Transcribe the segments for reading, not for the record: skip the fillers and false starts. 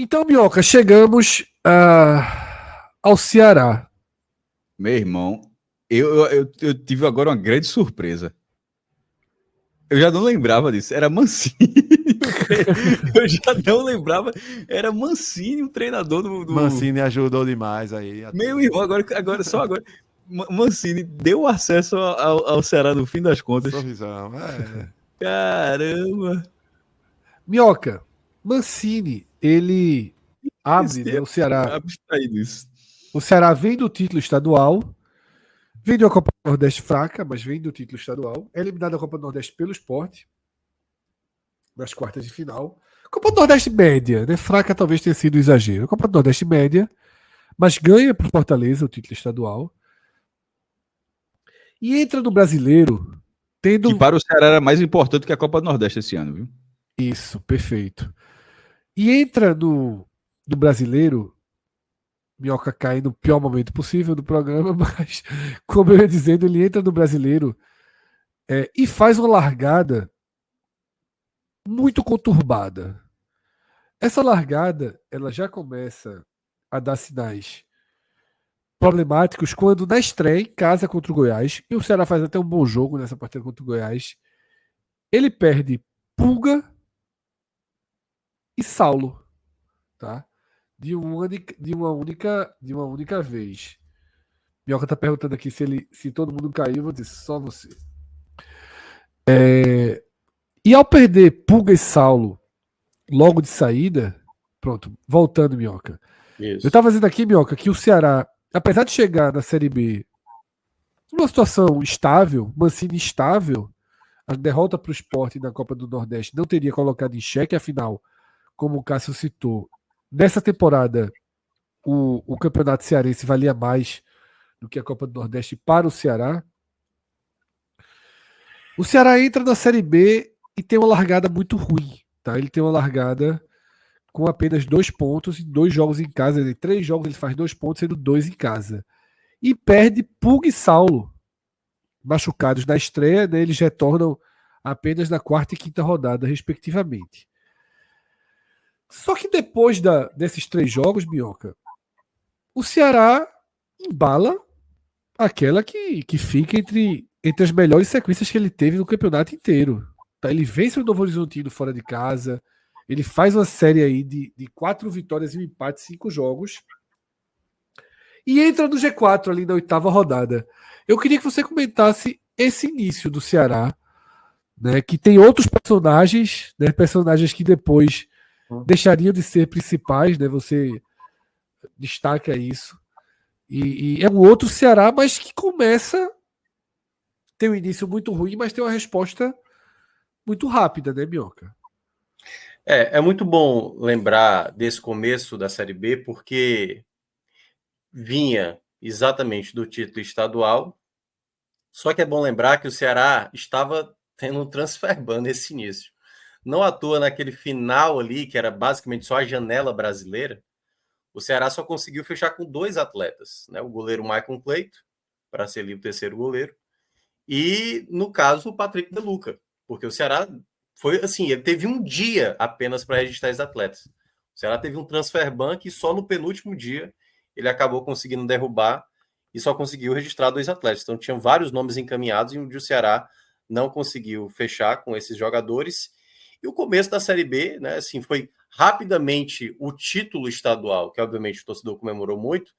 Então, Minhoca, chegamos ao Ceará. Meu irmão, eu tive agora uma grande surpresa. Eu já não lembrava disso. Era Mancini. Eu já não lembrava. Era Mancini, o treinador do. Mancini ajudou demais aí. Meu irmão, só agora. Mancini deu acesso ao Ceará no fim das contas. Sorrisão, Caramba! Minhoca, Mancini, ele abre, né, o Ceará. Abstraído isso. O Ceará vem do título estadual, vem de uma Copa do Nordeste fraca, mas vem do título estadual. É eliminado da Copa do Nordeste pelo Sport, nas quartas de final. Copa do Nordeste média, né? Fraca talvez tenha sido um exagero. Copa do Nordeste média, mas ganha para o Fortaleza o título estadual. E entra no Brasileiro, tendo. Que para o Ceará era mais importante que a Copa do Nordeste esse ano, viu? Isso, perfeito. E entra no Brasileiro, Minhoca cai no pior momento possível do programa, mas, como eu ia dizendo, ele entra no Brasileiro e faz uma largada muito conturbada. Essa largada, ela já começa a dar sinais problemáticos quando na estreia em casa contra o Goiás, e o Ceará faz até um bom jogo nessa partida contra o Goiás, ele perde Pulga e Saulo, tá? De uma única vez. Minhoca tá perguntando aqui se todo mundo caiu, eu vou dizer só você. E ao perder Pulga e Saulo logo de saída, pronto, voltando, Minhoca. Isso. Eu tava dizendo aqui, Minhoca, que o Ceará, apesar de chegar na Série B numa situação estável, Mancini estável, a derrota para o Sport na Copa do Nordeste não teria colocado em xeque, afinal, como o Cássio citou, nessa temporada o Campeonato Cearense valia mais do que a Copa do Nordeste para o Ceará. O Ceará entra na Série B e tem uma largada muito ruim. Tá? Ele tem uma largada com apenas 2 pontos em 2 jogos em casa. Em 3 jogos ele faz 2 pontos, sendo 2 em casa. E perde Pug e Saulo, machucados na estreia, né? Eles retornam apenas na quarta e quinta rodada, respectivamente. Só que depois desses 3 jogos, Minhoca, o Ceará embala aquela que fica entre as melhores sequências que ele teve no campeonato inteiro. Tá? Ele vence o Novo Horizontino fora de casa, ele faz uma série aí de 4 vitórias e um empate, 5 jogos, e entra no G4 ali na 8ª rodada. Eu queria que você comentasse esse início do Ceará, né, que tem outros personagens, né, personagens que depois deixariam de ser principais, né, você destaca isso. E é um outro Ceará, mas que começa, tem um início muito ruim, mas tem uma resposta muito rápida, né, Minhoca? É muito bom lembrar desse começo da Série B, porque vinha exatamente do título estadual, só que é bom lembrar que o Ceará estava tendo um transfer ban nesse início. Não à toa, naquele final ali, que era basicamente só a janela brasileira, o Ceará só conseguiu fechar com 2 atletas, né? O goleiro Maicon Cleito, para ser ali o terceiro goleiro, e, no caso, o Patrick De Luca, porque o Ceará foi assim, ele teve um dia apenas para registrar esses atletas. O Ceará teve um transfer ban que só no penúltimo dia ele acabou conseguindo derrubar e só conseguiu registrar 2 atletas. Então tinham vários nomes encaminhados e o Ceará não conseguiu fechar com esses jogadores. E o começo da Série B, né, assim, foi rapidamente o título estadual, que obviamente o torcedor comemorou muito,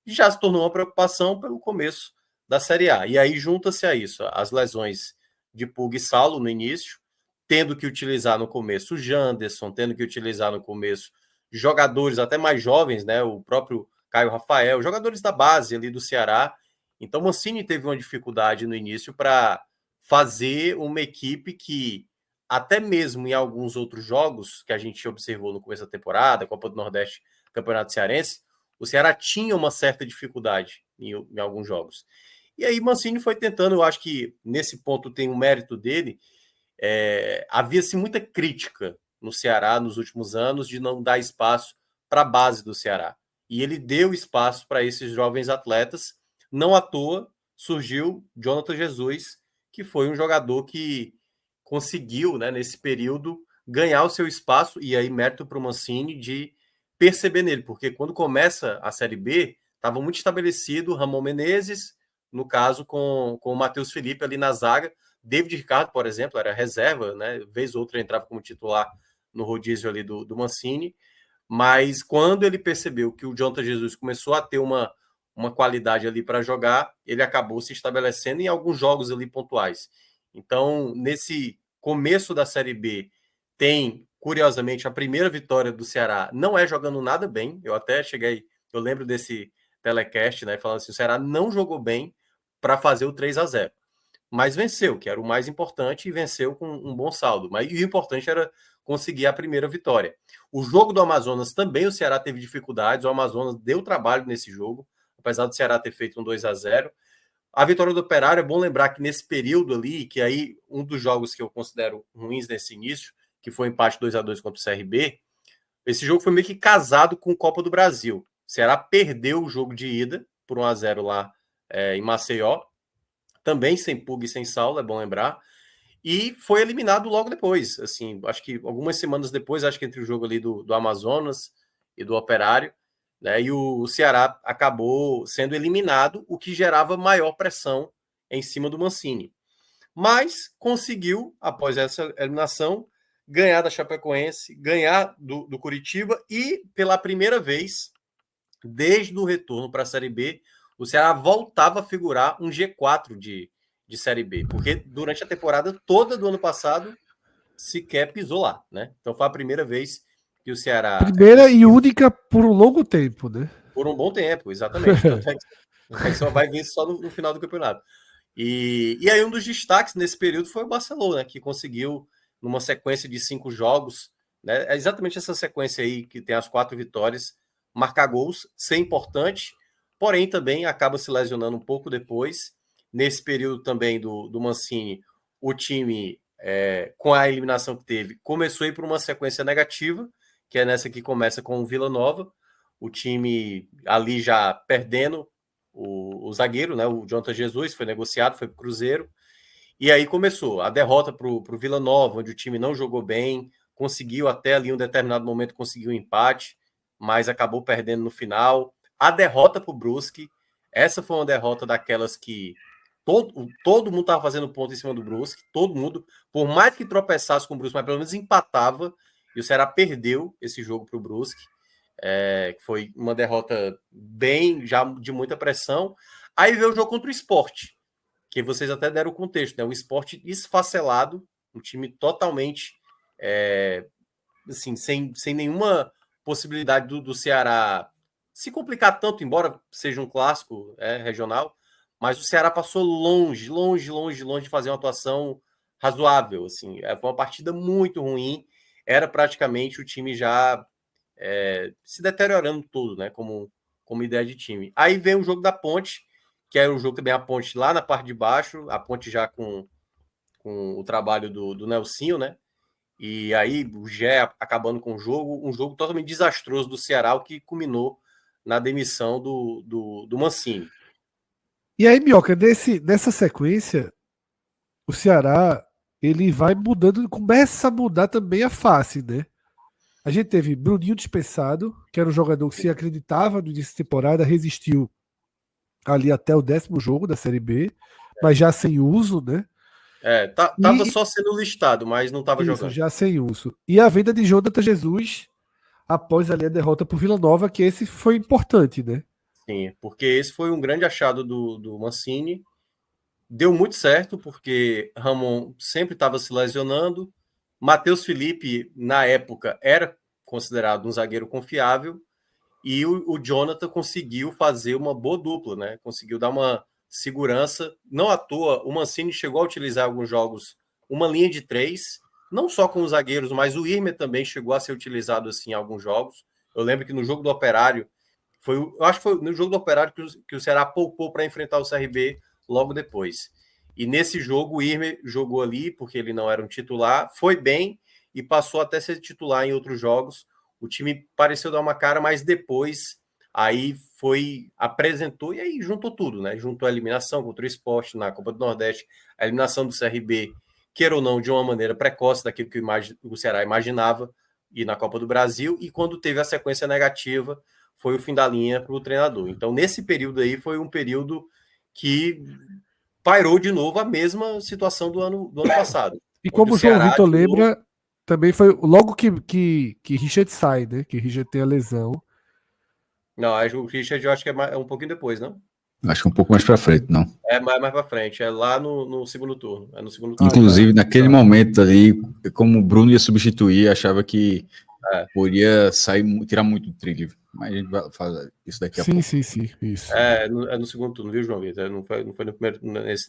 e já se tornou uma preocupação pelo começo da Série A. E aí junta-se a isso as lesões de Pug e Saulo no início, tendo que utilizar no começo o Janderson, tendo que utilizar no começo jogadores até mais jovens, né, o próprio Caio Rafael, jogadores da base ali do Ceará. Então Mancini teve uma dificuldade no início para fazer uma equipe que, até mesmo em alguns outros jogos que a gente observou no começo da temporada, Copa do Nordeste, Campeonato Cearense, o Ceará tinha uma certa dificuldade em alguns jogos. E aí Mancini foi tentando, eu acho que nesse ponto tem um mérito dele, havia-se muita crítica no Ceará nos últimos anos de não dar espaço para a base do Ceará. E ele deu espaço para esses jovens atletas. Não à toa surgiu Jonathan Jesus, que foi um jogador que conseguiu, né, nesse período, ganhar o seu espaço, e aí mérito para o Mancini de perceber nele, porque quando começa a Série B, estava muito estabelecido Ramon Menezes, no caso com o Matheus Felipe ali na zaga. David Ricardo, por exemplo, era reserva, né? Vez ou outra entrava como titular no rodízio ali do Mancini. Mas quando ele percebeu que o Jonathan Jesus começou a ter uma qualidade ali para jogar, ele acabou se estabelecendo em alguns jogos ali pontuais. Então, nesse começo da Série B, tem, curiosamente, a primeira vitória do Ceará. Não é jogando nada bem. Eu até cheguei, eu lembro desse telecast, né, falando assim, o Ceará não jogou bem para fazer o 3-0. Mas venceu, que era o mais importante, e venceu com um bom saldo. Mas e o importante era conseguir a primeira vitória. O jogo do Amazonas também o Ceará teve dificuldades, o Amazonas deu trabalho nesse jogo, apesar do Ceará ter feito um 2-0. A vitória do Operário, é bom lembrar que nesse período ali, que aí um dos jogos que eu considero ruins nesse início, que foi o empate 2-2 contra o CRB, esse jogo foi meio que casado com o Copa do Brasil. O Ceará perdeu o jogo de ida por 1-0 lá em Maceió, também sem pulga e sem Saulo, é bom lembrar, e foi eliminado logo depois, assim, acho que algumas semanas depois, acho que entre o jogo ali do Amazonas e do Operário, né, e o Ceará acabou sendo eliminado, o que gerava maior pressão em cima do Mancini. Mas conseguiu, após essa eliminação, ganhar da Chapecoense, ganhar do Curitiba e, pela primeira vez, desde o retorno para a Série B, o Ceará voltava a figurar um G4 de Série B, porque durante a temporada toda do ano passado sequer pisou lá, né? Então foi a primeira vez que o Ceará... Primeira e única por um longo tempo, né? Por um bom tempo, exatamente. Então, só vai vir só no final do campeonato. E aí um dos destaques nesse período foi o Barcelona, que conseguiu, numa sequência de 5 jogos, né, é exatamente essa sequência aí que tem as 4 vitórias, marcar gols, ser importante, porém também acaba se lesionando um pouco depois. Nesse período também do Mancini, o time, com a eliminação que teve, começou a ir para uma sequência negativa, que é nessa que começa com o Vila Nova, o time ali já perdendo o zagueiro, né, o Jonathan Jesus, foi negociado, foi para o Cruzeiro, e aí começou a derrota para o Vila Nova, onde o time não jogou bem, conseguiu até ali um determinado momento, conseguiu um empate, mas acabou perdendo no final. A derrota para o Brusque, essa foi uma derrota daquelas que todo mundo estava fazendo ponto em cima do Brusque, todo mundo, por mais que tropeçasse com o Brusque, mas pelo menos empatava, e o Ceará perdeu esse jogo para o Brusque. Que foi uma derrota bem, já de muita pressão. Aí veio o jogo contra o Sport, que vocês até deram o contexto, né? O Sport esfacelado, um time totalmente assim, sem nenhuma possibilidade do Ceará se complicar tanto, embora seja um clássico regional, mas o Ceará passou longe de fazer uma atuação razoável. Assim, foi uma partida muito ruim, era praticamente o time já se deteriorando tudo, né? Como ideia de time. Aí vem o jogo da Ponte, que era o jogo também, a Ponte lá na parte de baixo, a Ponte já com o trabalho do Nelsinho, né? E aí o Gé acabando com o jogo, um jogo totalmente desastroso do Ceará, o que culminou na demissão do Mancini. E aí, Minhoca, nessa sequência, o Ceará ele vai mudando, começa a mudar também a face, né? A gente teve Bruninho dispensado, que era um jogador que se acreditava no início da temporada, resistiu ali até o 10º jogo da Série B, mas já sem uso, né? Tava só sendo listado, mas não tava jogando. Já sem uso. E a venda de Jonathan Jesus após ali a derrota para o Vila Nova, que esse foi importante, né? Sim, porque esse foi um grande achado do Mancini. Deu muito certo, porque Ramon sempre estava se lesionando. Matheus Felipe, na época, era considerado um zagueiro confiável. E o Jonathan conseguiu fazer uma boa dupla, né? Conseguiu dar uma segurança. Não à toa, o Mancini chegou a utilizar em alguns jogos uma linha de 3, não só com os zagueiros, mas o Irmer também chegou a ser utilizado assim em alguns jogos. Eu lembro que no jogo do Operário, eu acho que foi no jogo do Operário que o Ceará poupou para enfrentar o CRB logo depois. E nesse jogo o Irmer jogou ali, porque ele não era um titular, foi bem e passou até ser titular em outros jogos. O time pareceu dar uma cara, mas depois aí apresentou e aí juntou tudo, né? Juntou a eliminação contra o Sport na Copa do Nordeste, a eliminação do CRB, queira ou não, de uma maneira precoce daquilo que o Ceará imaginava, e na Copa do Brasil, e quando teve a sequência negativa, foi o fim da linha para o treinador. Então, nesse período aí, foi um período que pairou de novo a mesma situação do ano passado. E como o João Vitor lembra, também foi logo que Richard sai, né? Que Richard tem a lesão. Não, o Richard eu acho que é um pouquinho depois, não? Acho que um pouco mais pra frente, não. É mais pra frente, é lá no segundo turno. É no segundo turno. Inclusive, naquele momento ali, como o Bruno ia substituir, achava que poderia tirar muito do trilho. Mas a gente vai fazer isso daqui a pouco. Sim, isso. É no segundo turno, viu, João Vitor? Não foi no primeiro,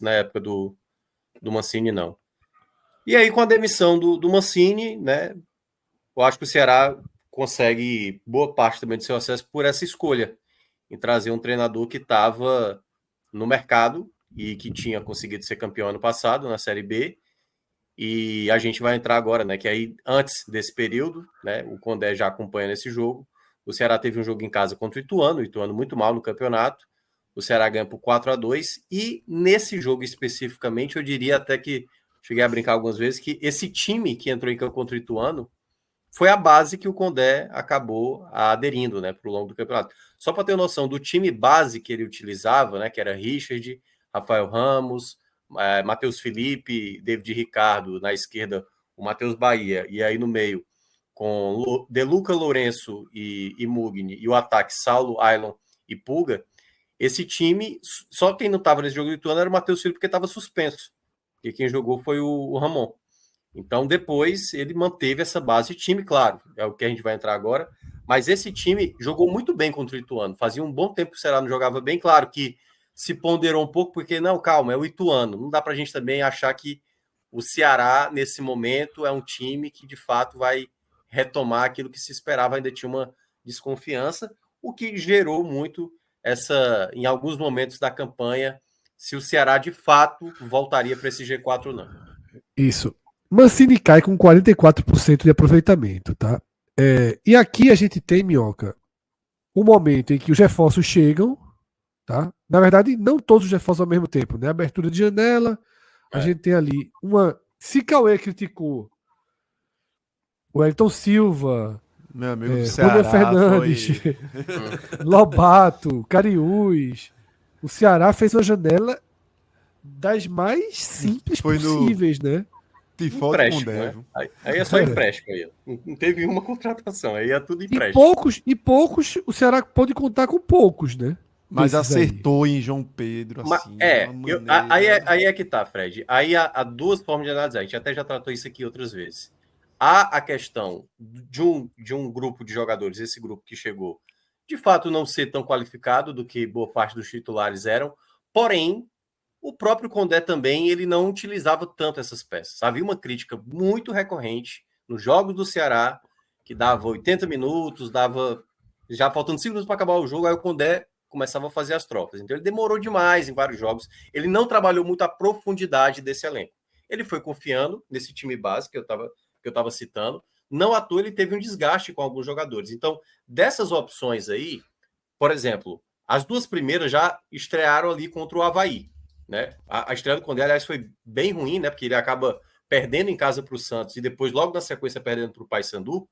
na época do Mancini, não. E aí, com a demissão do Mancini, né, eu acho que o Ceará consegue boa parte também do seu acesso por essa escolha, em trazer um treinador que estava no mercado e que tinha conseguido ser campeão ano passado na Série B. E a gente vai entrar agora, né? Que aí, antes desse período, né? O Condé já acompanha nesse jogo. O Ceará teve um jogo em casa contra o Ituano muito mal no campeonato. O Ceará ganha por 4-2. E nesse jogo especificamente, eu diria até que cheguei a brincar algumas vezes que esse time que entrou em campo contra o Ituano foi a base que o Condé acabou aderindo, né, para o longo do campeonato. Só para ter noção do time base que ele utilizava, né, que era Richard, Rafael Ramos, Matheus Felipe, David Ricardo, na esquerda o Matheus Bahia, e aí no meio com De Luca, Lourenço e Mugni, e o ataque Saulo, Ailon e Pulga, esse time, só quem não estava nesse jogo do Ituano era o Matheus Felipe, porque estava suspenso, e quem jogou foi o Ramon. Então, depois, ele manteve essa base de time, claro, é o que a gente vai entrar agora, mas esse time jogou muito bem contra o Ituano, fazia um bom tempo que o Ceará não jogava bem, claro que se ponderou um pouco, porque, não, calma, é o Ituano, não dá pra gente também achar que o Ceará, nesse momento, é um time que, de fato, vai retomar aquilo que se esperava, ainda tinha uma desconfiança, o que gerou muito em alguns momentos da campanha, se o Ceará, de fato, voltaria para esse G4 ou não. Isso. Mancini cai com 44% de aproveitamento, tá? E aqui a gente tem, Minhoca, um momento em que os reforços chegam, tá? Na verdade, não todos os reforços ao mesmo tempo, né? Abertura de janela, a gente tem ali uma... Se Cauê criticou o Wellington Silva, meu amigo do Ceará, Júnior Fernandes, Lobato, Cariús, o Ceará fez uma janela das mais simples possíveis, né? Empréstimo, né? Aí é só empréstimo aí. Não teve uma contratação, aí é tudo empréstimo. E poucos, o Ceará pode contar com poucos, né? Mas acertou aí em João Pedro, assim. Aí é que tá, Fred. Aí há duas formas de analisar. A gente até já tratou isso aqui outras vezes. Há a questão de um grupo de jogadores, esse grupo que chegou, de fato não ser tão qualificado do que boa parte dos titulares eram, porém, o próprio Condé também, ele não utilizava tanto essas peças. Havia uma crítica muito recorrente nos jogos do Ceará, que dava 80 minutos, dava já faltando 5 minutos para acabar o jogo, aí o Condé começava a fazer as trocas. Então ele demorou demais em vários jogos. Ele não trabalhou muito a profundidade desse elenco. Ele foi confiando nesse time base que eu estava citando. Não à toa ele teve um desgaste com alguns jogadores. Então, dessas opções aí, por exemplo, as duas primeiras já estrearam ali contra o Avaí. Né? A estreia do Condé, aliás, foi bem ruim, né? Porque ele acaba perdendo em casa para o Santos e depois, logo na sequência, perdendo para o Paysandu.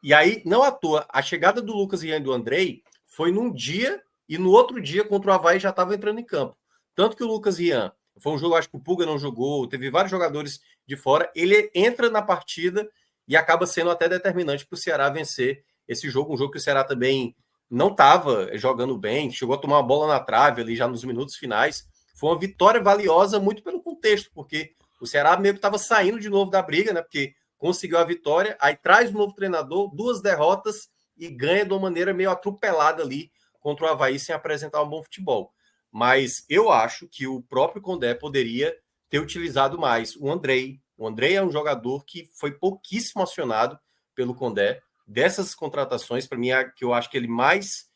E aí, não à toa, a chegada do Lucas Rian e do Andrei foi num dia e no outro dia, contra o Avaí, já estava entrando em campo. Tanto que o Lucas Rian, foi um jogo, acho que o Pulga não jogou, teve vários jogadores de fora, ele entra na partida e acaba sendo até determinante para o Ceará vencer esse jogo, um jogo que o Ceará também não estava jogando bem, chegou a tomar uma bola na trave ali já nos minutos finais. Foi uma vitória valiosa muito pelo contexto, porque o Ceará meio que estava saindo de novo da briga, né? Porque conseguiu a vitória, aí traz um novo treinador, 2 derrotas e ganha de uma maneira meio atropelada ali contra o Avaí sem apresentar um bom futebol. Mas eu acho que o próprio Condé poderia ter utilizado mais o Andrei. O Andrei é um jogador que foi pouquíssimo acionado pelo Condé. Dessas contratações, para mim, é a que eu acho que ele mais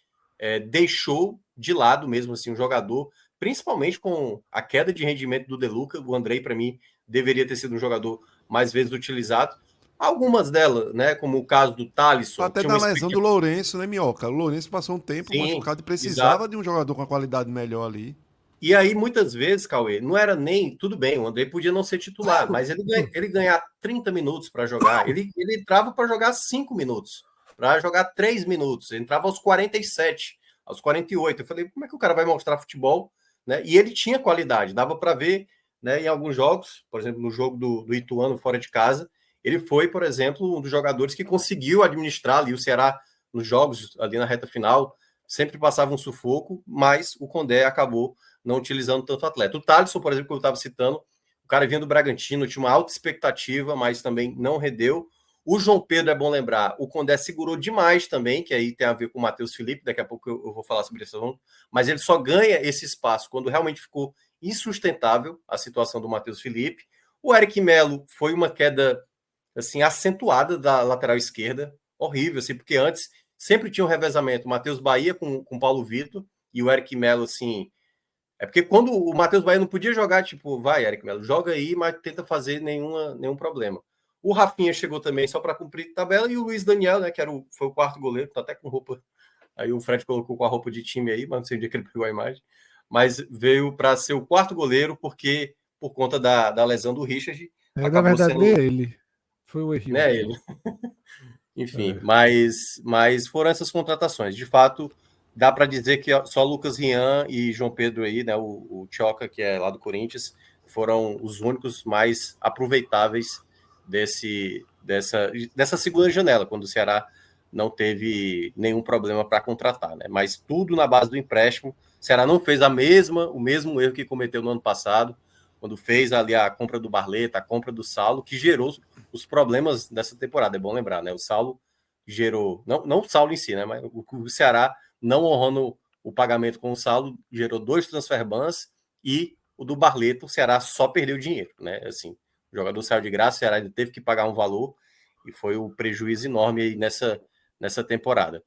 deixou de lado mesmo, assim, um jogador, principalmente com a queda de rendimento do De Luca. O Andrei, para mim, deveria ter sido um jogador mais vezes utilizado. Algumas delas, né, como o caso do Thalisson. Até da lesão do Lourenço, né, Minhoca? O Lourenço passou um tempo machucado e precisava de um jogador com uma qualidade melhor ali. E aí, muitas vezes, Cauê, não era nem. Tudo bem, o André podia não ser titular, mas ele ganhar 30 minutos para jogar, ele entrava para jogar 5 minutos, para jogar 3 minutos, ele entrava aos 47, aos 48. Eu falei, como é que o cara vai mostrar futebol? Né? E ele tinha qualidade, dava para ver, né, em alguns jogos, por exemplo, no jogo do Ituano fora de casa, ele foi, por exemplo, um dos jogadores que conseguiu administrar ali o Ceará nos jogos, ali na reta final, sempre passava um sufoco, mas o Condé acabou não utilizando tanto atleta. O Thalisson, por exemplo, que eu estava citando, o cara vinha do Bragantino, tinha uma alta expectativa, mas também não rendeu. O João Pedro, é bom lembrar, o Condé segurou demais também, que aí tem a ver com o Matheus Felipe, daqui a pouco eu vou falar sobre isso, mas ele só ganha esse espaço quando realmente ficou insustentável a situação do Matheus Felipe. O Eric Melo foi uma queda assim acentuada da lateral esquerda, horrível, assim, porque antes sempre tinha um revezamento, Matheus Bahia com Paulo Vitor e o Eric Melo, assim. É porque quando o Matheus Bahia não podia jogar, tipo, vai, Eric Melo, joga aí, mas tenta fazer nenhum problema. O Rafinha chegou também só para cumprir tabela, e o Luiz Daniel, né, que foi o quarto goleiro, tá até com roupa. Aí o Fred colocou com a roupa de time aí, mas não sei onde é que ele pegou a imagem. Mas veio para ser o quarto goleiro, porque por conta da lesão do Richard. Na verdade, sendo... nem ele. Foi o erro. Né, ele. Enfim, mas foram essas contratações. De fato, dá para dizer que só Lucas Rian e João Pedro aí, né, o Tchoca, que é lá do Corinthians, foram os únicos mais aproveitáveis dessa segunda janela, quando o Ceará não teve nenhum problema para contratar, né? Mas tudo na base do empréstimo. O Ceará não fez o mesmo erro que cometeu no ano passado, quando fez ali a compra do Barleta, a compra do Saulo, que gerou os problemas dessa temporada. É bom lembrar, né? O Saulo gerou, não o Saulo em si, né? Mas o Ceará não honrando o pagamento com o Saulo gerou 2 transferbans, e o do Barleta, o Ceará só perdeu dinheiro, né? Assim, o jogador saiu de graça, o Ceará ainda teve que pagar um valor, e foi um prejuízo enorme aí nessa temporada.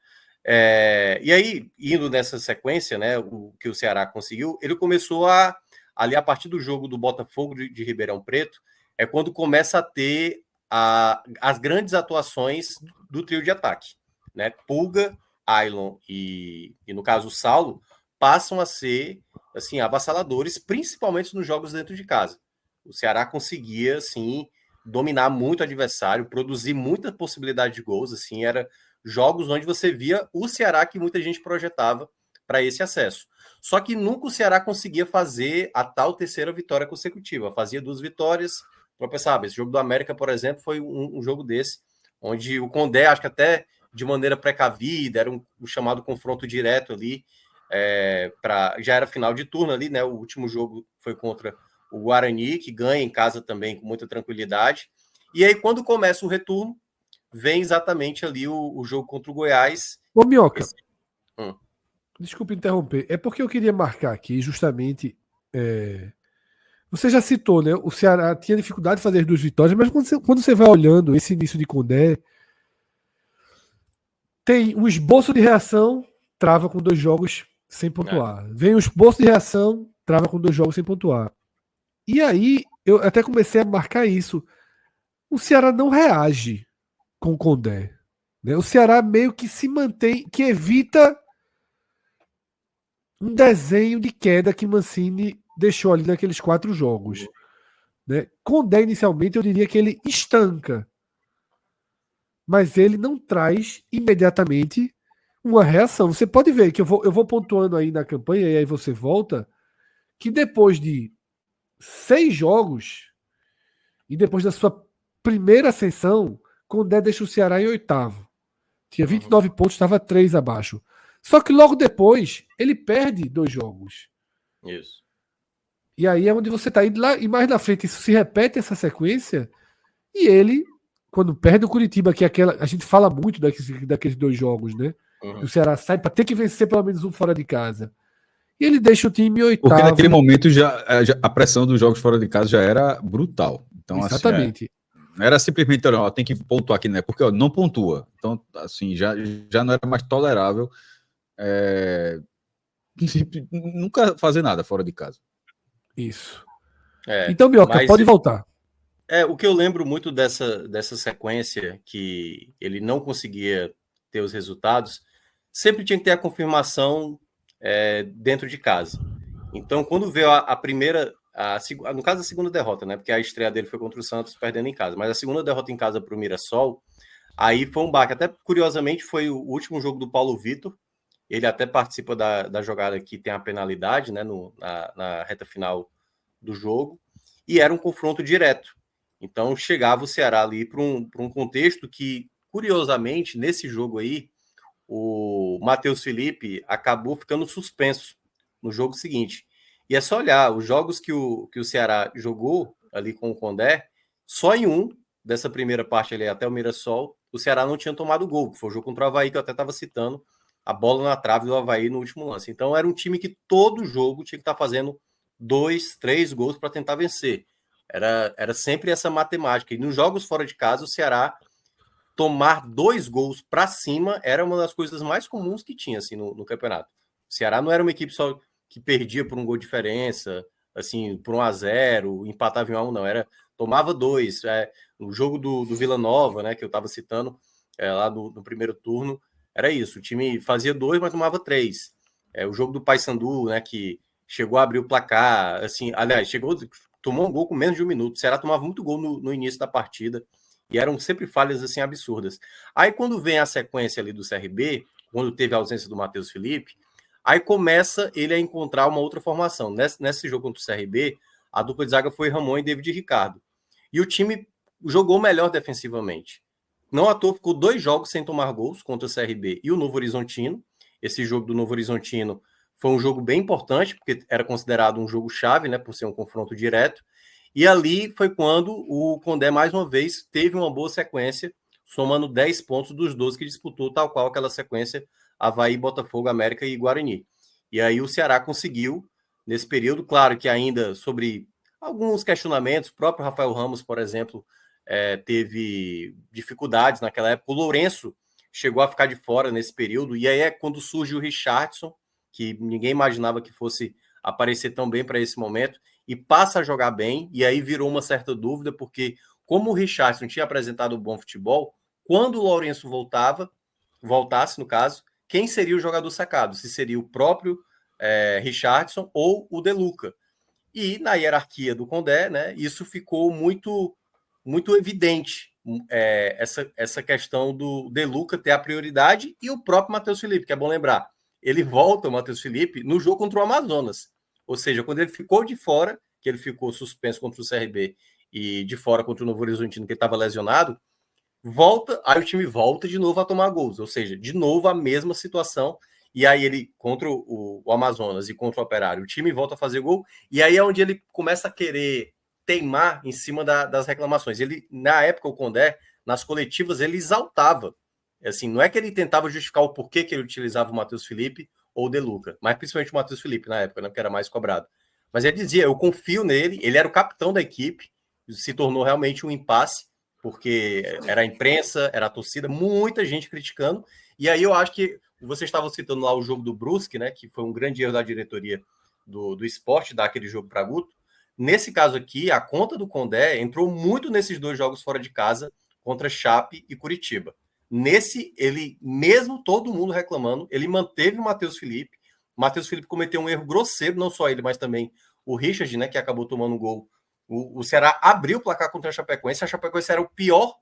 E aí, indo nessa sequência, né, o que o Ceará conseguiu, ele começou ali a partir do jogo do Botafogo de Ribeirão Preto, é quando começa a ter as grandes atuações do trio de ataque, né? Pulga, Ailon e no caso o Saulo, passam a ser assim avassaladores, principalmente nos jogos dentro de casa. O Ceará conseguia assim dominar muito o adversário, produzir muita possibilidade de gols, assim, era jogos onde você via o Ceará que muita gente projetava para esse acesso. Só que nunca o Ceará conseguia fazer a tal terceira vitória consecutiva. Fazia 2 vitórias, tropeçava. Esse jogo do América, por exemplo, foi um jogo desse, onde o Condé, acho que até de maneira precavida, era um chamado confronto direto ali, já era final de turno ali, né? O último jogo foi contra o Guarani, que ganha em casa também com muita tranquilidade. E aí, quando começa o retorno, vem exatamente ali o jogo contra o Goiás. Ô, Minhoca, desculpe interromper. É porque eu queria marcar aqui justamente... Você já citou, né? O Ceará tinha dificuldade de fazer as 2 vitórias, mas quando você vai olhando esse início de Condé, tem um esboço de reação, trava com 2 jogos sem pontuar. Vem o esboço de reação, trava com 2 jogos sem pontuar. E aí, eu até comecei a marcar isso. O Ceará não reage com o Condé. Né? O Ceará meio que se mantém, que evita um desenho de queda que Mancini deixou ali naqueles 4 jogos. Né? Condé, inicialmente, eu diria que ele estanca. Mas ele não traz imediatamente uma reação. Você pode ver que eu vou pontuando aí na campanha, e aí você volta, que depois de 6 jogos, e depois da sua primeira ascensão, Condé deixa o Ceará em 8º. Tinha 29 pontos, estava 3 abaixo. Só que logo depois, ele perde 2 jogos. Isso. E aí é onde você está indo lá, e mais na frente isso se repete, essa sequência, e ele, quando perde o Curitiba, que é a gente fala muito daqueles 2 jogos, né? O Ceará sai para ter que vencer pelo menos um fora de casa. E ele deixa o time em 8º. Porque naquele momento já a pressão dos jogos fora de casa já era brutal. Então, exatamente. Assim, não era simplesmente, ó, tem que pontuar aqui, né? Porque ó, não pontua. Então, assim, já não era mais tolerável nunca fazer nada fora de casa. Isso. Então, Minhoca, pode voltar. O que eu lembro muito dessa sequência, que ele não conseguia ter os resultados, sempre tinha que ter a confirmação dentro de casa. Então, quando veio a primeira, no caso, a segunda derrota, né? Porque a estreia dele foi contra o Santos, perdendo em casa. Mas a segunda derrota em casa para o Mirassol, aí foi um baque. Até curiosamente, foi o último jogo do Paulo Vitor. Ele até participa da jogada que tem a penalidade, né? Na reta final do jogo. E era um confronto direto. Então, chegava o Ceará ali para um contexto que, curiosamente, nesse jogo aí, o Matheus Felipe acabou ficando suspenso no jogo seguinte. E é só olhar os jogos que o Ceará jogou ali com o Condé, só em um dessa primeira parte ali até o Mirassol, o Ceará não tinha tomado gol, que foi o jogo contra o Avaí, que eu até estava citando, a bola na trave do Avaí no último lance. Então era um time que todo jogo tinha que estar fazendo 2, 3 gols para tentar vencer. Era sempre essa matemática. E nos jogos fora de casa, o Ceará tomar 2 gols para cima era uma das coisas mais comuns que tinha assim, no campeonato. O Ceará não era uma equipe só que perdia por um gol de diferença, assim, por 1-0, empatava em 1-1, não. Tomava 2. O jogo do Vila Nova, né, que eu estava citando lá no primeiro turno, era isso. O time fazia 2, mas tomava 3. O jogo do Paysandu, né, que chegou a abrir o placar, assim, aliás, tomou um gol com menos de 1 minuto. O Ceará tomava muito gol no início da partida. E eram sempre falhas assim absurdas. Aí quando vem a sequência ali do CRB, quando teve a ausência do Matheus Felipe, aí começa ele a encontrar uma outra formação. Nesse jogo contra o CRB, a dupla de zaga foi Ramon e David Ricardo. E o time jogou melhor defensivamente. Não à toa ficou 2 jogos sem tomar gols contra o CRB e o Novo Horizontino. Esse jogo do Novo Horizontino foi um jogo bem importante, porque era considerado um jogo chave, né, por ser um confronto direto. E ali foi quando o Condé, mais uma vez, teve uma boa sequência, somando 10 pontos dos 12 que disputou, tal qual aquela sequência Avaí, Botafogo, América e Guarani. E aí o Ceará conseguiu, nesse período, claro que ainda sobre alguns questionamentos, o próprio Rafael Ramos, por exemplo, teve dificuldades naquela época. O Lourenço chegou a ficar de fora nesse período, e aí é quando surge o Richardson, que ninguém imaginava que fosse aparecer tão bem para esse momento, e passa a jogar bem, e aí virou uma certa dúvida, porque como o Richardson tinha apresentado um bom futebol, quando o Lourenço voltasse, no caso, quem seria o jogador sacado? Se seria o próprio Richardson ou o De Luca. E na hierarquia do Condé, né, isso ficou muito, muito evidente, essa questão do De Luca ter a prioridade e o próprio Matheus Felipe, que é bom lembrar. Ele volta, o Matheus Felipe, no jogo contra o Amazonas. Ou seja, quando ele ficou de fora, que ele ficou suspenso contra o CRB e de fora contra o Novo Horizontino, que ele estava lesionado, aí o time volta de novo a tomar gols. Ou seja, de novo a mesma situação. E aí ele, contra o Amazonas e contra o Operário, o time volta a fazer gol. E aí é onde ele começa a querer teimar em cima das reclamações. Ele, na época, o Condé, nas coletivas, ele exaltava. Assim, não é que ele tentava justificar o porquê que ele utilizava o Matheus Felipe ou o De Luca, mas principalmente o Matheus Felipe na época, né, porque era mais cobrado. Mas ele dizia, eu confio nele, ele era o capitão da equipe, se tornou realmente um impasse, porque era a imprensa, era a torcida, muita gente criticando, e aí eu acho que vocês estavam citando lá o jogo do Brusque, né, que foi um grande erro da diretoria do esporte, dar aquele jogo para Guto. Nesse caso aqui, a conta do Condé entrou muito nesses 2 jogos fora de casa, contra Chape e Curitiba. Nesse, ele, mesmo todo mundo reclamando, ele manteve o Matheus Felipe. O Matheus Felipe cometeu um erro grosseiro, não só ele, mas também o Richard, né, que acabou tomando um gol. O Ceará abriu o placar contra a Chapecoense. A Chapecoense era o pior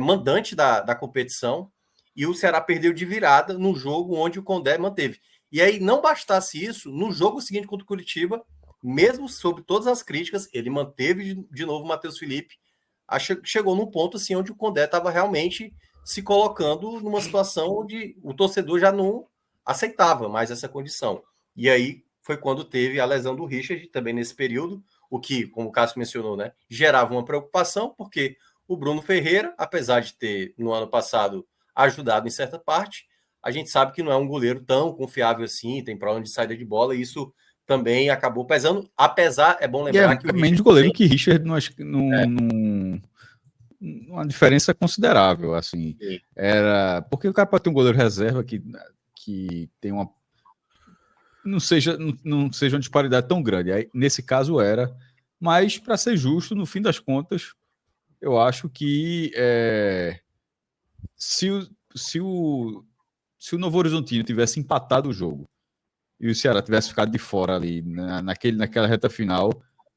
mandante da competição. E o Ceará perdeu de virada no jogo onde o Condé manteve. E aí, não bastasse isso, no jogo seguinte contra o Curitiba, mesmo sob todas as críticas, ele manteve de novo o Matheus Felipe. Chegou num ponto assim, onde o Condé estava realmente se colocando numa situação onde o torcedor já não aceitava mais essa condição. E aí foi quando teve a lesão do Richard, também nesse período, o que, como o Cássio mencionou, né, gerava uma preocupação, porque o Bruno Ferreira, apesar de ter, no ano passado, ajudado em certa parte, a gente sabe que não é um goleiro tão confiável assim, tem problema de saída de bola, e isso também acabou pesando, apesar, é bom lembrar que o menos goleiro que Richard uma diferença considerável, assim. Sim. Era porque o cara pode ter um goleiro reserva que tem uma não seja uma disparidade tão grande. Aí, nesse caso era, mas para ser justo, no fim das contas, eu acho que se o Novo Horizontino tivesse empatado o jogo e o Ceará tivesse ficado de fora ali, naquela reta final,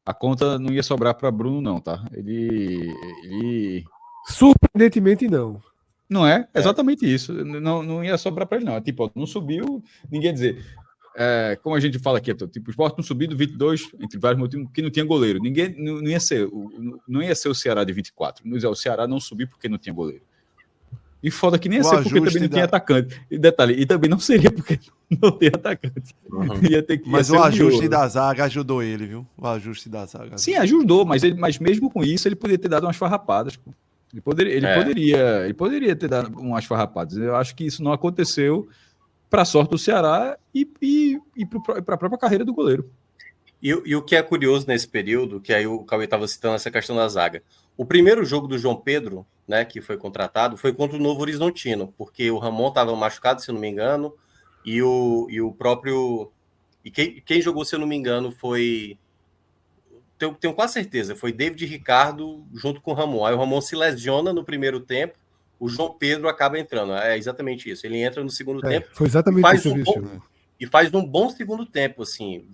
a conta não ia sobrar para Bruno, não, tá? Ele... Surpreendentemente, não. Não é exatamente isso. Não ia sobrar para ele, não. Tipo, não subiu, ninguém ia dizer. Como a gente fala aqui, tipo, o Sport não subiu do 22, entre vários motivos, porque não tinha goleiro. Ninguém não ia ser, não ia ser o Ceará de 24. O Ceará não subiu porque não tinha goleiro. E foda que nem ia ser porque também não tinha atacante. E detalhe, e também não seria porque não tem atacante. Mas o ajuste da zaga ajudou ele, viu? O ajuste da zaga. Sim, ajudou, mas mesmo com isso, ele poderia ter dado umas farrapadas. Pô. Ele poderia ter dado umas farrapadas. Eu acho que isso não aconteceu, para a sorte do Ceará e para a própria carreira do goleiro. E o que é curioso nesse período, que aí o Cauê estava citando essa questão da zaga. O primeiro jogo do João Pedro, né, que foi contratado, foi contra o Novo Horizontino, porque o Ramon estava machucado, se eu não me engano, e o próprio... E quem jogou, se eu não me engano, foi... Tenho quase certeza, foi David Ricardo junto com o Ramon. Aí o Ramon se lesiona no primeiro tempo, o João Pedro acaba entrando. É exatamente isso. Ele entra no segundo tempo. Foi exatamente isso. E faz um bom segundo tempo, assim.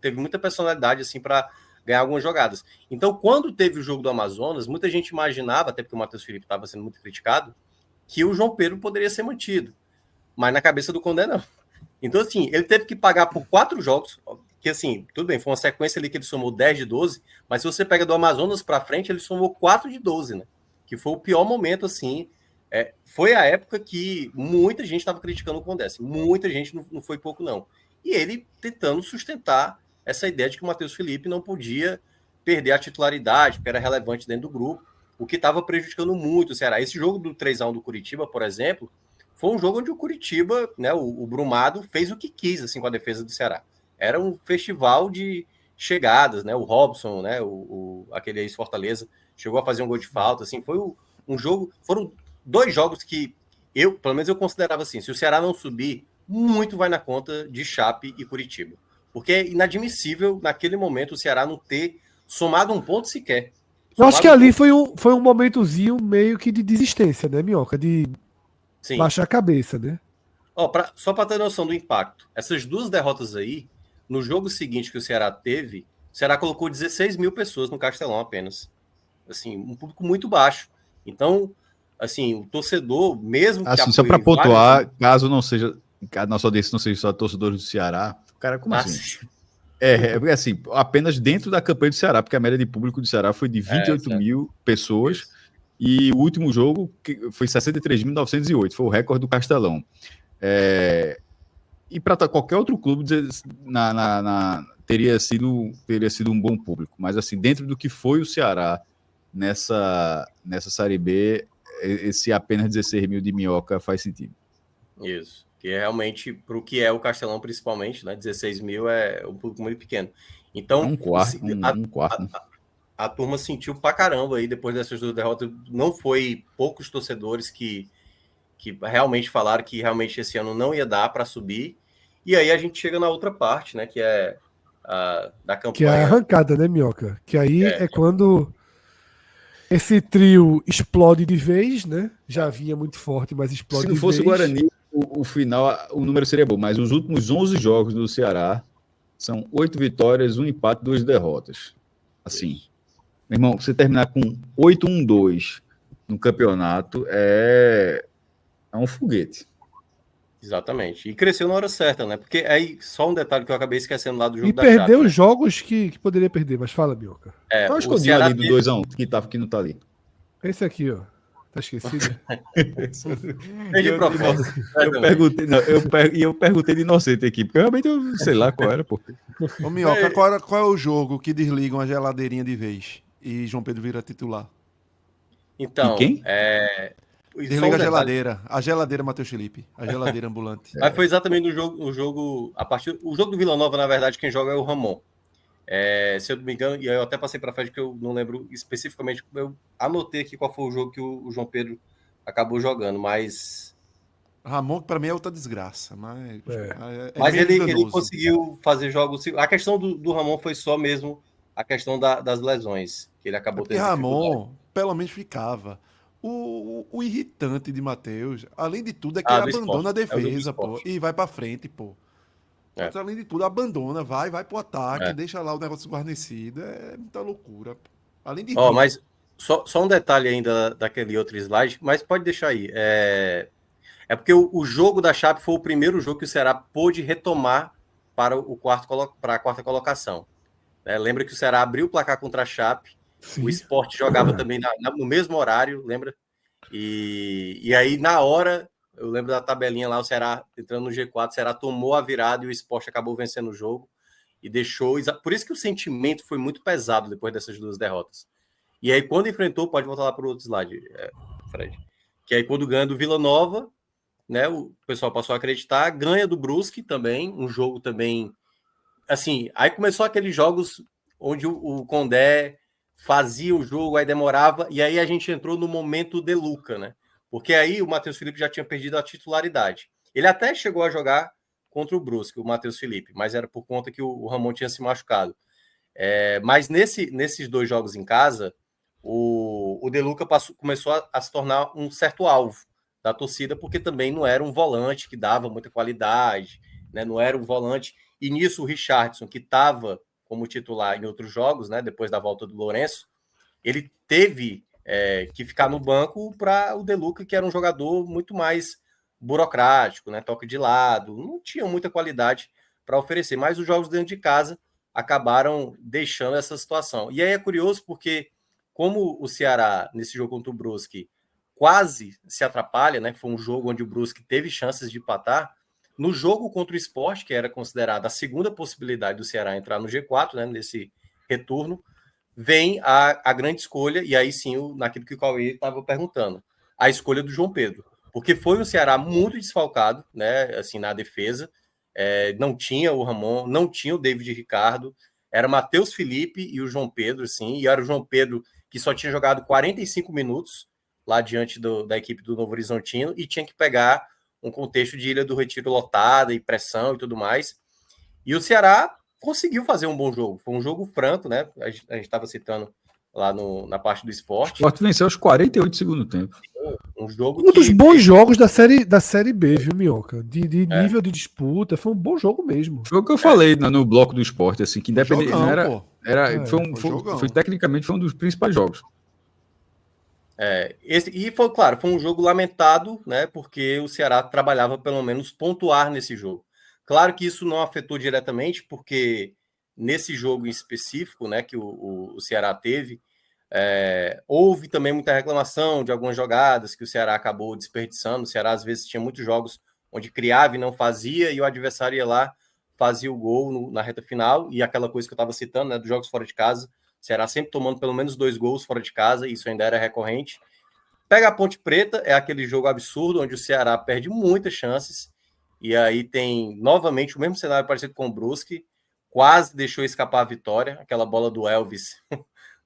Teve muita personalidade, assim, para ganhar algumas jogadas. Então, quando teve o jogo do Amazonas, muita gente imaginava, até porque o Matheus Felipe estava sendo muito criticado, que o João Pedro poderia ser mantido. Mas na cabeça do Condé, não. Então, assim, ele teve que pagar por 4 jogos, que, assim, tudo bem, foi uma sequência ali que ele somou 10 de 12, mas se você pega do Amazonas para frente, ele somou 4 de 12, né? Que foi o pior momento, assim. Foi a época que muita gente estava criticando o Condé. Assim, muita gente, não foi pouco, não. E ele tentando sustentar essa ideia de que o Matheus Felipe não podia perder a titularidade, porque era relevante dentro do grupo, o que estava prejudicando muito o Ceará. Esse jogo do 3-1 do Curitiba, por exemplo, foi um jogo onde o Curitiba, né, o Brumado, fez o que quis assim, com a defesa do Ceará. Era um festival de chegadas, né? O Robson, né, aquele ex-Fortaleza, chegou a fazer um gol de falta. Assim, foi um jogo... Foram 2 jogos que pelo menos eu considerava assim, se o Ceará não subir, muito vai na conta de Chape e Curitiba. Porque é inadmissível, naquele momento, o Ceará não ter somado um ponto sequer. Eu acho que ali foi um momentozinho meio que de desistência, né, Minhoca? De baixar a cabeça, né? Só para ter noção do impacto, essas 2 derrotas aí, no jogo seguinte que o Ceará teve, o Ceará colocou 16 mil pessoas no Castelão apenas. Assim, um público muito baixo. Então, assim, o torcedor, mesmo que assim, só para pontuar, caso não seja, a nossa audiência não seja só torcedores do Ceará, cara, como assim? Porque assim, apenas dentro da campanha do Ceará, porque a média de público do Ceará foi de 28 mil pessoas, isso. E o último jogo foi 63.908, foi o recorde do Castelão. E para qualquer outro clube teria sido um bom público, mas assim, dentro do que foi o Ceará nessa Série B, esse apenas 16 mil de Minhoca faz sentido. Isso, que é realmente, para o que é o Castelão principalmente, né, 16 mil é um público muito pequeno. Então, um quarto. A turma sentiu pra caramba aí depois dessas 2 derrotas. Não foi poucos torcedores que realmente falaram que realmente esse ano não ia dar para subir. E aí a gente chega na outra parte, né, que é da campanha. Que é a arrancada, né, Minhoca? Que aí é quando esse trio explode de vez, né? Já vinha muito forte, mas explode de vez. Se não fosse o Guarani, o final, o número seria bom, mas os últimos 11 jogos do Ceará são 8 vitórias, 1 empate, 2 derrotas. Assim, meu irmão, você terminar com 8-1-2 no campeonato é um foguete. Exatamente. E cresceu na hora certa, né? Porque aí, só um detalhe que eu acabei esquecendo lá do jogo da Chape. E perdeu os né? jogos que poderia perder, mas fala, Minhoca. Eu acho que o Ceará ali do 2-1, que não tá ali. Esse aqui, ó. Tá esquecido? Eu perguntei de inocente aqui, porque realmente eu sei lá qual era, pô. Ô, Minhoca, qual é o jogo que desligam a geladeirinha de vez e João Pedro vira titular? Então, e quem? Desliga a geladeira Matheus Felipe, a geladeira ambulante. Mas foi exatamente o jogo do Vila Nova, na verdade, quem joga é o Ramon. Se eu não me engano, e eu até passei para frente que eu não lembro especificamente, eu anotei aqui qual foi o jogo que o João Pedro acabou jogando, mas... Ramon, para mim, é outra desgraça, mas... mas ele conseguiu fazer jogos... A questão do Ramon foi só mesmo a questão das lesões, que ele acabou tendo Ramon, pelo menos ficava. O irritante de Matheus, além de tudo, é que ele abandona a defesa, pô, e vai para frente, pô. Mas, além de tudo, abandona, vai pro ataque, É. deixa lá o negócio guarnecido. É muita loucura. Além de Ó, rir. mas só um detalhe ainda daquele outro slide, mas pode deixar aí. É porque o jogo da Chape foi o primeiro jogo que o Ceará pôde retomar para para a quarta colocação. Né? Lembra que o Ceará abriu o placar contra a Chape, o Sim. Sport jogava também no mesmo horário, lembra? E aí, na hora, eu lembro da tabelinha lá, o Ceará entrando no G4, o Ceará tomou a virada e o Sport acabou vencendo o jogo e deixou. Por isso que o sentimento foi muito pesado depois dessas duas derrotas. E aí, quando enfrentou, pode voltar lá para o outro slide, Fred. Que aí, quando ganha do Vila Nova, né, o pessoal passou a acreditar, ganha do Brusque também, um jogo também. Assim, aí começou aqueles jogos onde o Condé fazia o jogo, aí demorava, e aí a gente entrou no momento de Luca, né? Porque aí o Matheus Felipe já tinha perdido a titularidade. Ele até chegou a jogar contra o Brusque, o Matheus Felipe, mas era por conta que o Ramon tinha se machucado. Mas nesses dois jogos em casa, o De Luca começou a se tornar um certo alvo da torcida, porque também não era um volante que dava muita qualidade, né? Não era um volante. E nisso o Richardson, que estava como titular em outros jogos, né? Depois da volta do Lourenço, ele teve que ficar no banco para o De Luca, que era um jogador muito mais burocrático, né? Toque de lado, não tinha muita qualidade para oferecer. Mas os jogos dentro de casa acabaram deixando essa situação. E aí é curioso porque, como o Ceará, nesse jogo contra o Brusque, quase se atrapalha, né? Foi um jogo onde o Brusque teve chances de empatar. No jogo contra o Sport, que era considerada a segunda possibilidade do Ceará entrar no G4, né? Nesse retorno, vem a grande escolha, e aí sim, naquilo que o Cauê estava perguntando, a escolha do João Pedro. Porque foi um Ceará muito desfalcado, né? Assim, na defesa. Não tinha o Ramon, não tinha o David Ricardo, era Matheus Felipe e o João Pedro, sim, e era o João Pedro que só tinha jogado 45 minutos lá diante da equipe do Novo Horizontino e tinha que pegar um contexto de Ilha do Retiro lotada e pressão e tudo mais. E o Ceará conseguiu fazer um bom jogo. Foi um jogo franco, né? A gente estava citando lá na parte do O esporte. Sport venceu aos 48 do segundo tempo. Um jogo Um dos bons jogos da série B, viu, Minhoca? De nível de disputa, foi um bom jogo mesmo. Foi o que eu falei no bloco do esporte, assim, que independente. Jogão, Não era, pô. foi tecnicamente foi um dos principais jogos. E foi, claro, foi um jogo lamentado, né? Porque o Ceará trabalhava pelo menos pontuar nesse jogo. Claro que isso não afetou diretamente, porque nesse jogo em específico, né, que o Ceará teve, houve também muita reclamação de algumas jogadas que o Ceará acabou desperdiçando. O Ceará, às vezes, tinha muitos jogos onde criava e não fazia, e o adversário ia lá, fazia o gol na reta final, e aquela coisa que eu estava citando, né, dos jogos fora de casa, o Ceará sempre tomando pelo menos 2 gols fora de casa, e isso ainda era recorrente. Pega a Ponte Preta, é aquele jogo absurdo, onde o Ceará perde muitas chances, e aí tem novamente o mesmo cenário parecido com o Brusque, quase deixou escapar a vitória, aquela bola do Elvis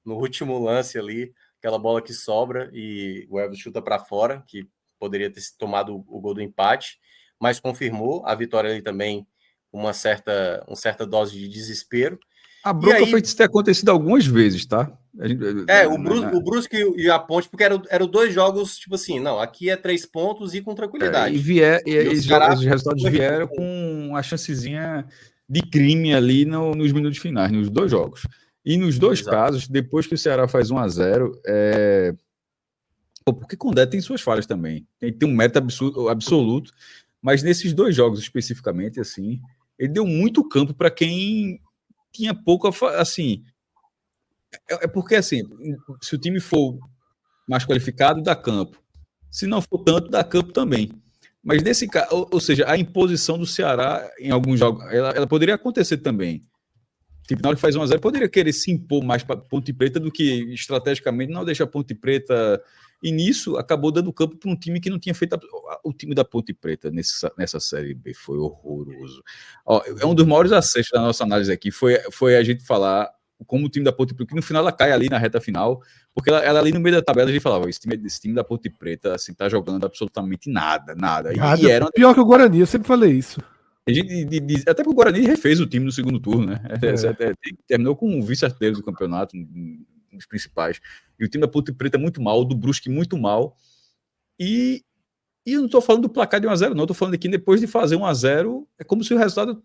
no último lance ali, aquela bola que sobra e o Elvis chuta para fora, que poderia ter tomado o gol do empate, mas confirmou a vitória ali também, uma certa dose de desespero. A bronca aí, foi de ter acontecido algumas vezes, tá? O Brusque e a Ponte, porque eram 2 jogos, tipo assim, não, aqui é 3 pontos e com tranquilidade. Os resultados vieram com uma chancezinha de crime ali nos minutos finais, nos 2 jogos. E nos 2 casos, depois que o Ceará faz 1-0, porque Condé tem suas falhas também. Tem um mérito absoluto, mas nesses 2 jogos especificamente, assim, ele deu muito campo para quem tinha pouco, assim. Porque, assim, se o time for mais qualificado, dá campo. Se não for tanto, dá campo também. Mas nesse caso, ou seja, a imposição do Ceará em alguns jogos, ela poderia acontecer também. Tipo, na hora que faz 1-0, poderia querer se impor mais para Ponte Preta do que estrategicamente não deixar a Ponte Preta. E nisso acabou dando campo para um time que não tinha feito. O time da Ponte Preta nessa Série B foi horroroso. É um dos maiores acertos da nossa análise aqui. Foi a gente falar como o time da Ponte Preta, que no final ela cai ali na reta final, porque ela ali no meio da tabela a gente falava, esse time da Ponte Preta assim, tá jogando absolutamente nada. E era pior que o Guarani, eu sempre falei isso. Até porque o Guarani refez o time no segundo turno, né? Terminou com um vice-artilheiro do campeonato, um dos principais. E o time da Ponte Preta muito mal, o do Brusque muito mal. E E eu não estou falando do placar de 1-0, não. Estou falando que depois de fazer 1-0, é como se o resultado,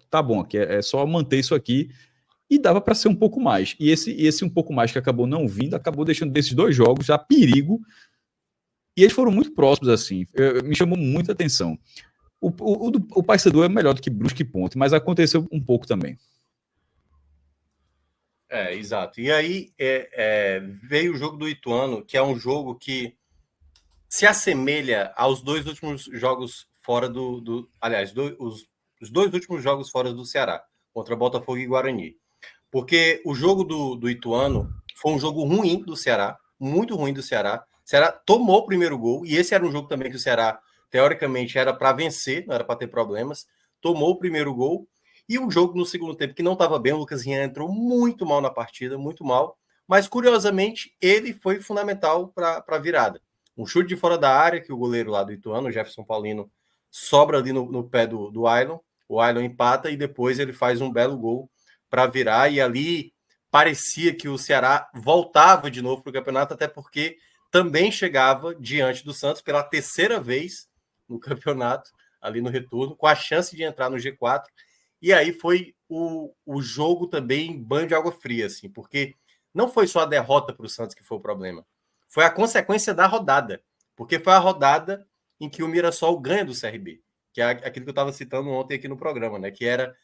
tá bom, aqui é só manter isso aqui. E dava para ser um pouco mais. E esse um pouco mais que acabou não vindo, acabou deixando desses 2 jogos já perigo. E eles foram muito próximos, assim. Me chamou muita atenção. O Paysandu é melhor do que Brusque e Ponte, mas aconteceu um pouco também. Exato. E aí veio o jogo do Ituano, que é um jogo que se assemelha aos 2 últimos jogos fora aliás, os 2 últimos jogos fora do Ceará, contra Botafogo e Guarani. Porque o jogo do Ituano foi um jogo ruim do Ceará, muito ruim do Ceará. O Ceará tomou o primeiro gol, e esse era um jogo também que o Ceará, teoricamente, era para vencer, não era para ter problemas. Tomou o primeiro gol, e um jogo no segundo tempo que não estava bem. O Lucas Rian entrou muito mal na partida, muito mal. Mas, curiosamente, ele foi fundamental para a virada. Um chute de fora da área, que o goleiro lá do Ituano, o Jefferson Paulino, sobra ali no pé do Ailon. O Ailon empata, e depois ele faz um belo gol para virar, e ali parecia que o Ceará voltava de novo para o campeonato, até porque também chegava diante do Santos pela 3ª vez no campeonato, ali no retorno, com a chance de entrar no G4, e aí foi o jogo também banho de água fria, assim, porque não foi só a derrota para o Santos que foi o problema, foi a consequência da rodada, porque foi a rodada em que o Mirassol ganha do CRB, que é aquilo que eu estava citando ontem aqui no programa, né, que era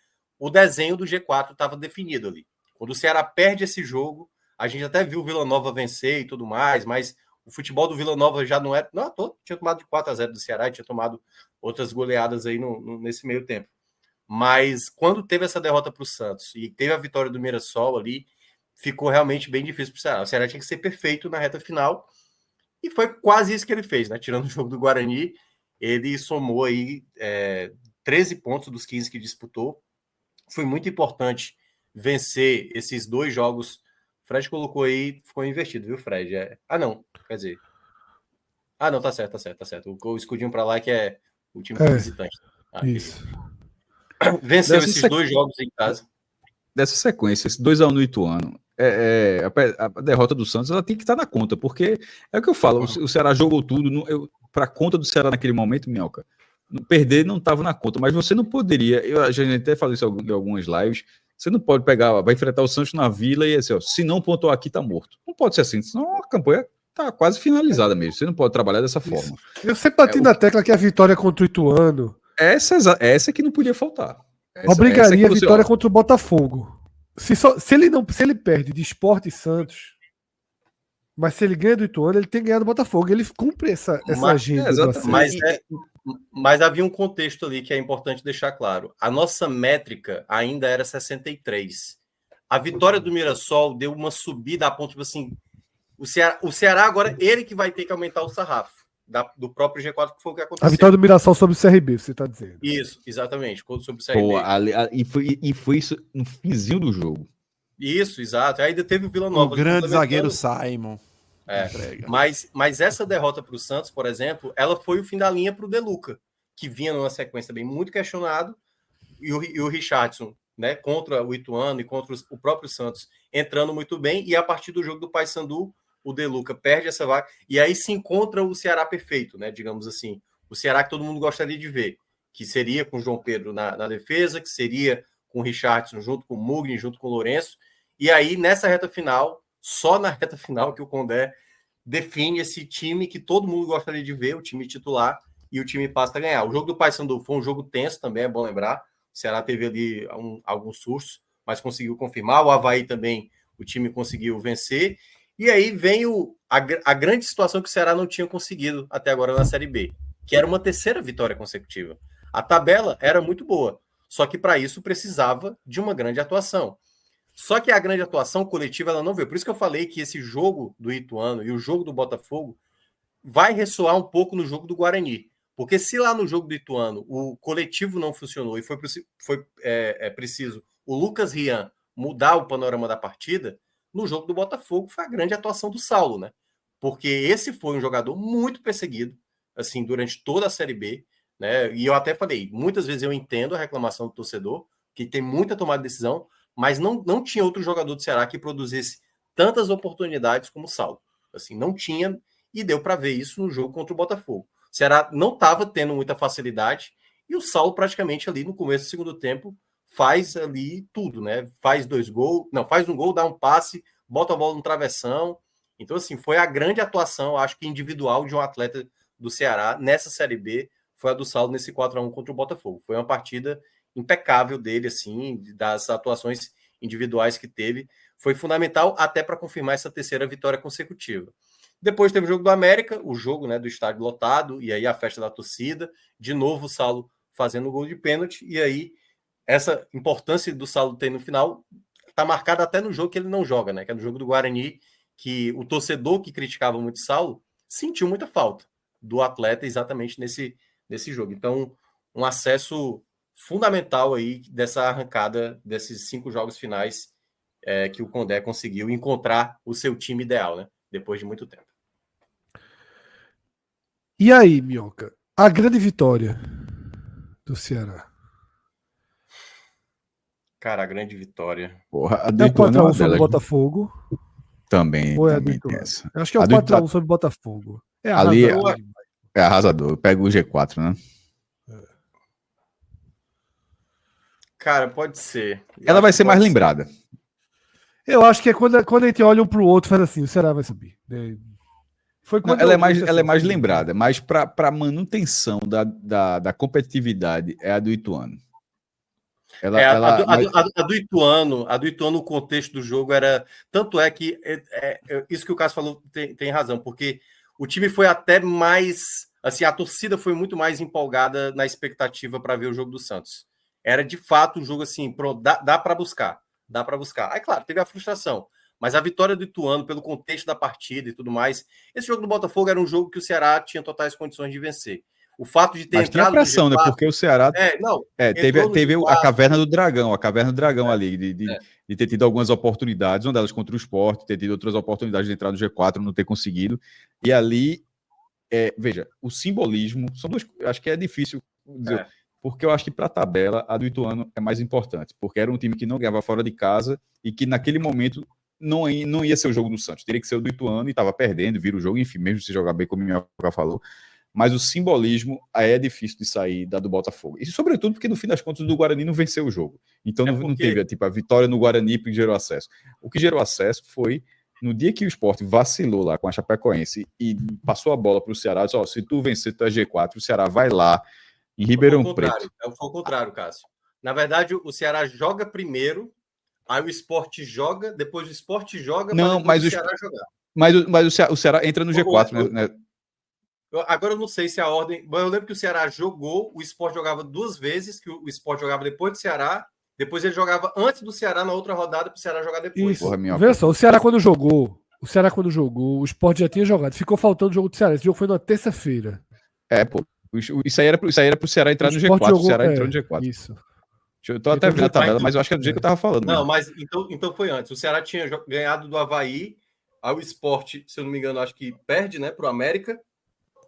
o desenho do G4 estava definido ali. Quando o Ceará perde esse jogo, a gente até viu o Vila Nova vencer e tudo mais, mas o futebol do Vila Nova já não era... Não, tinha tomado de 4-0 do Ceará e tinha tomado outras goleadas aí nesse meio tempo. Mas quando teve essa derrota para o Santos e teve a vitória do Mirassol ali, ficou realmente bem difícil para o Ceará. O Ceará tinha que ser perfeito na reta final, e foi quase isso que ele fez, né? Tirando o jogo do Guarani, ele somou aí 13 pontos dos 15 que disputou. Foi muito importante vencer esses 2 jogos. O Fred colocou aí, ficou invertido, viu, Fred? Não, quer dizer... não, tá certo. O escudinho para lá que é o time visitante. Isso. Venceu esses 2 jogos em casa. Dessa sequência, esse 2-1 no Ituano, a derrota do Santos, ela tem que estar na conta, porque é o que eu falo, o Ceará jogou tudo, para a conta do Ceará naquele momento, Minhoca, perder não estava na conta, mas você não poderia, a gente até falou isso em algumas lives, você não pode pegar, vai enfrentar o Santos na Vila e assim, se não pontuar aqui, tá morto. Não pode ser assim, senão a campanha tá quase finalizada mesmo, você não pode trabalhar dessa forma. Eu sempre bati na tecla que a vitória contra o Ituano... Essa que não podia faltar. Obrigaria a vitória contra o Botafogo. Se ele perde de Sport e Santos, mas se ele ganha do Ituano, ele tem ganhado do Botafogo. Ele cumpre essa agenda do acesso. Mas havia um contexto ali que é importante deixar claro. A nossa métrica ainda era 63. A vitória do Mirassol deu uma subida a ponto, tipo assim, o Ceará agora, ele que vai ter que aumentar o sarrafo do próprio G4, que foi o que aconteceu. A vitória do Mirassol sobre o CRB, você está dizendo. Isso, exatamente, sobre o CRB. E foi isso no finzinho do jogo. Isso, exato. Aí ainda teve o Vila Nova. O grande zagueiro Simon. Mas essa derrota para o Santos, por exemplo, ela foi o fim da linha para o De Luca, que vinha numa sequência bem muito questionado, e o Richardson, né, contra o Ituano e contra o próprio Santos, entrando muito bem, e a partir do jogo do Paysandu, o De Luca perde essa vaga, e aí se encontra o Ceará perfeito, né, digamos assim, o Ceará que todo mundo gostaria de ver, que seria com o João Pedro na defesa, que seria com o Richardson junto com o Mugni, junto com o Lourenço, e aí nessa reta final, só na reta final que o Condé define esse time que todo mundo gostaria de ver, o time titular, e o time passa a ganhar. O jogo do Paysandu foi um jogo tenso também, é bom lembrar. O Ceará teve ali alguns sustos, mas conseguiu confirmar. O Avaí também, o time conseguiu vencer. E aí vem a grande situação que o Ceará não tinha conseguido até agora na Série B, que era uma 3ª vitória consecutiva. A tabela era muito boa, só que para isso precisava de uma grande atuação. Só que a grande atuação coletiva ela não veio. Por isso que eu falei que esse jogo do Ituano e o jogo do Botafogo vai ressoar um pouco no jogo do Guarani. Porque se lá no jogo do Ituano o coletivo não funcionou e foi preciso o Lucas Rian mudar o panorama da partida, no jogo do Botafogo foi a grande atuação do Saulo, né? Porque esse foi um jogador muito perseguido, assim, durante toda a Série B, né? E eu até falei, muitas vezes eu entendo a reclamação do torcedor, que tem muita tomada de decisão, mas não tinha outro jogador do Ceará que produzisse tantas oportunidades como o Saulo. Assim, não tinha, e deu para ver isso no jogo contra o Botafogo. Ceará não estava tendo muita facilidade e o Saulo praticamente ali no começo do segundo tempo faz ali tudo, né? Faz 2 gols, não, faz um gol, dá um passe, bota a bola no travessão. Então, assim, foi a grande atuação, acho que individual de um atleta do Ceará nessa Série B, foi a do Saulo nesse 4-1 contra o Botafogo. Foi uma partida impecável dele, assim, das atuações individuais que teve. Foi fundamental até para confirmar essa terceira vitória consecutiva. Depois teve o jogo do América, o jogo, né, do estádio lotado, e aí a festa da torcida. De novo o Saulo fazendo o gol de pênalti, e aí essa importância do Saulo ter no final está marcada até no jogo que ele não joga, né? Que é no jogo do Guarani, que o torcedor que criticava muito o Saulo sentiu muita falta do atleta exatamente nesse jogo. Então, um acesso fundamental aí dessa arrancada desses 5 jogos finais que o Condé conseguiu encontrar o seu time ideal, né? Depois de muito tempo. E aí, Minhoca, a grande vitória do Ceará? Cara, a grande vitória. Porra, a É do o Ituano é 4x1 uma sobre o delas. Botafogo? Também, Ou é a do também Ituano? tem essa. Eu acho que é o A do 4x1 sobre o Botafogo. É Ali arrasador demais. é arrasador. Pega o G4, né? Cara, pode ser. Ela vai ser mais lembrada. Eu acho que é quando a gente olha um pro outro e faz assim, o Ceará vai subir. Foi Não, quando ela eu é mais, disse assim, ela é mais subir. lembrada, mas para manutenção da competitividade é a do Ituano. A do Ituano, o contexto do jogo era. Tanto é que isso que o Cássio falou tem razão, porque o time foi até mais. Assim, a torcida foi muito mais empolgada na expectativa para ver o jogo do Santos. Era de fato um jogo assim, dá para buscar. Dá para buscar. Aí, claro, teve a frustração. Mas a vitória do Ituano, pelo contexto da partida e tudo mais, esse jogo do Botafogo era um jogo que o Ceará tinha totais condições de vencer. O fato de ter Mas tinha entrado pressão, no G4, né? Porque o Ceará teve no a G4, caverna do dragão ali, de ter tido algumas oportunidades, uma delas contra o Sport, ter tido outras oportunidades de entrar no G4, não ter conseguido. E ali, veja, o simbolismo, são duas, acho que é difícil dizer, porque eu acho que para a tabela, a do Ituano é mais importante, porque era um time que não ganhava fora de casa e que naquele momento não ia ser o jogo do Santos, teria que ser o do Ituano e estava perdendo, vira o jogo, enfim, mesmo se jogar bem, como o Minhoca falou. Mas o simbolismo aí é difícil de sair da do Botafogo. E sobretudo porque, no fim das contas, o do Guarani não venceu o jogo. Então não teve a vitória no Guarani que gerou acesso. O que gerou acesso foi no dia que o Sport vacilou lá com a Chapecoense e passou a bola para o Ceará, disse, se tu vencer, tu é G4, o Ceará vai lá em Ribeirão Preto. Foi o contrário, Cássio. Na verdade, o Ceará joga primeiro, aí o Sport joga, depois o Sport joga, não, mas o Ceará jogar. Mas o Ceará entra no G4, né? Agora eu não sei se a ordem. Mas eu lembro que o Ceará jogou, o Sport jogava 2 vezes, que o Sport jogava depois do Ceará, depois ele jogava antes do Ceará na outra rodada para o Ceará jogar depois. Isso. Vê só, o Ceará quando jogou, o Sport já tinha jogado, ficou faltando o jogo do Ceará. Esse jogo foi na terça-feira. Pô. Isso aí era pro Ceará entrar no G4. Jogou, o Ceará entrou no G4. Isso. Eu tô até vendo a tabela, mas eu acho que é do jeito que eu tava falando. Não, mas então foi antes. O Ceará tinha ganhado do Avaí, aí o Sport, se eu não me engano, acho que perde, né, pro América.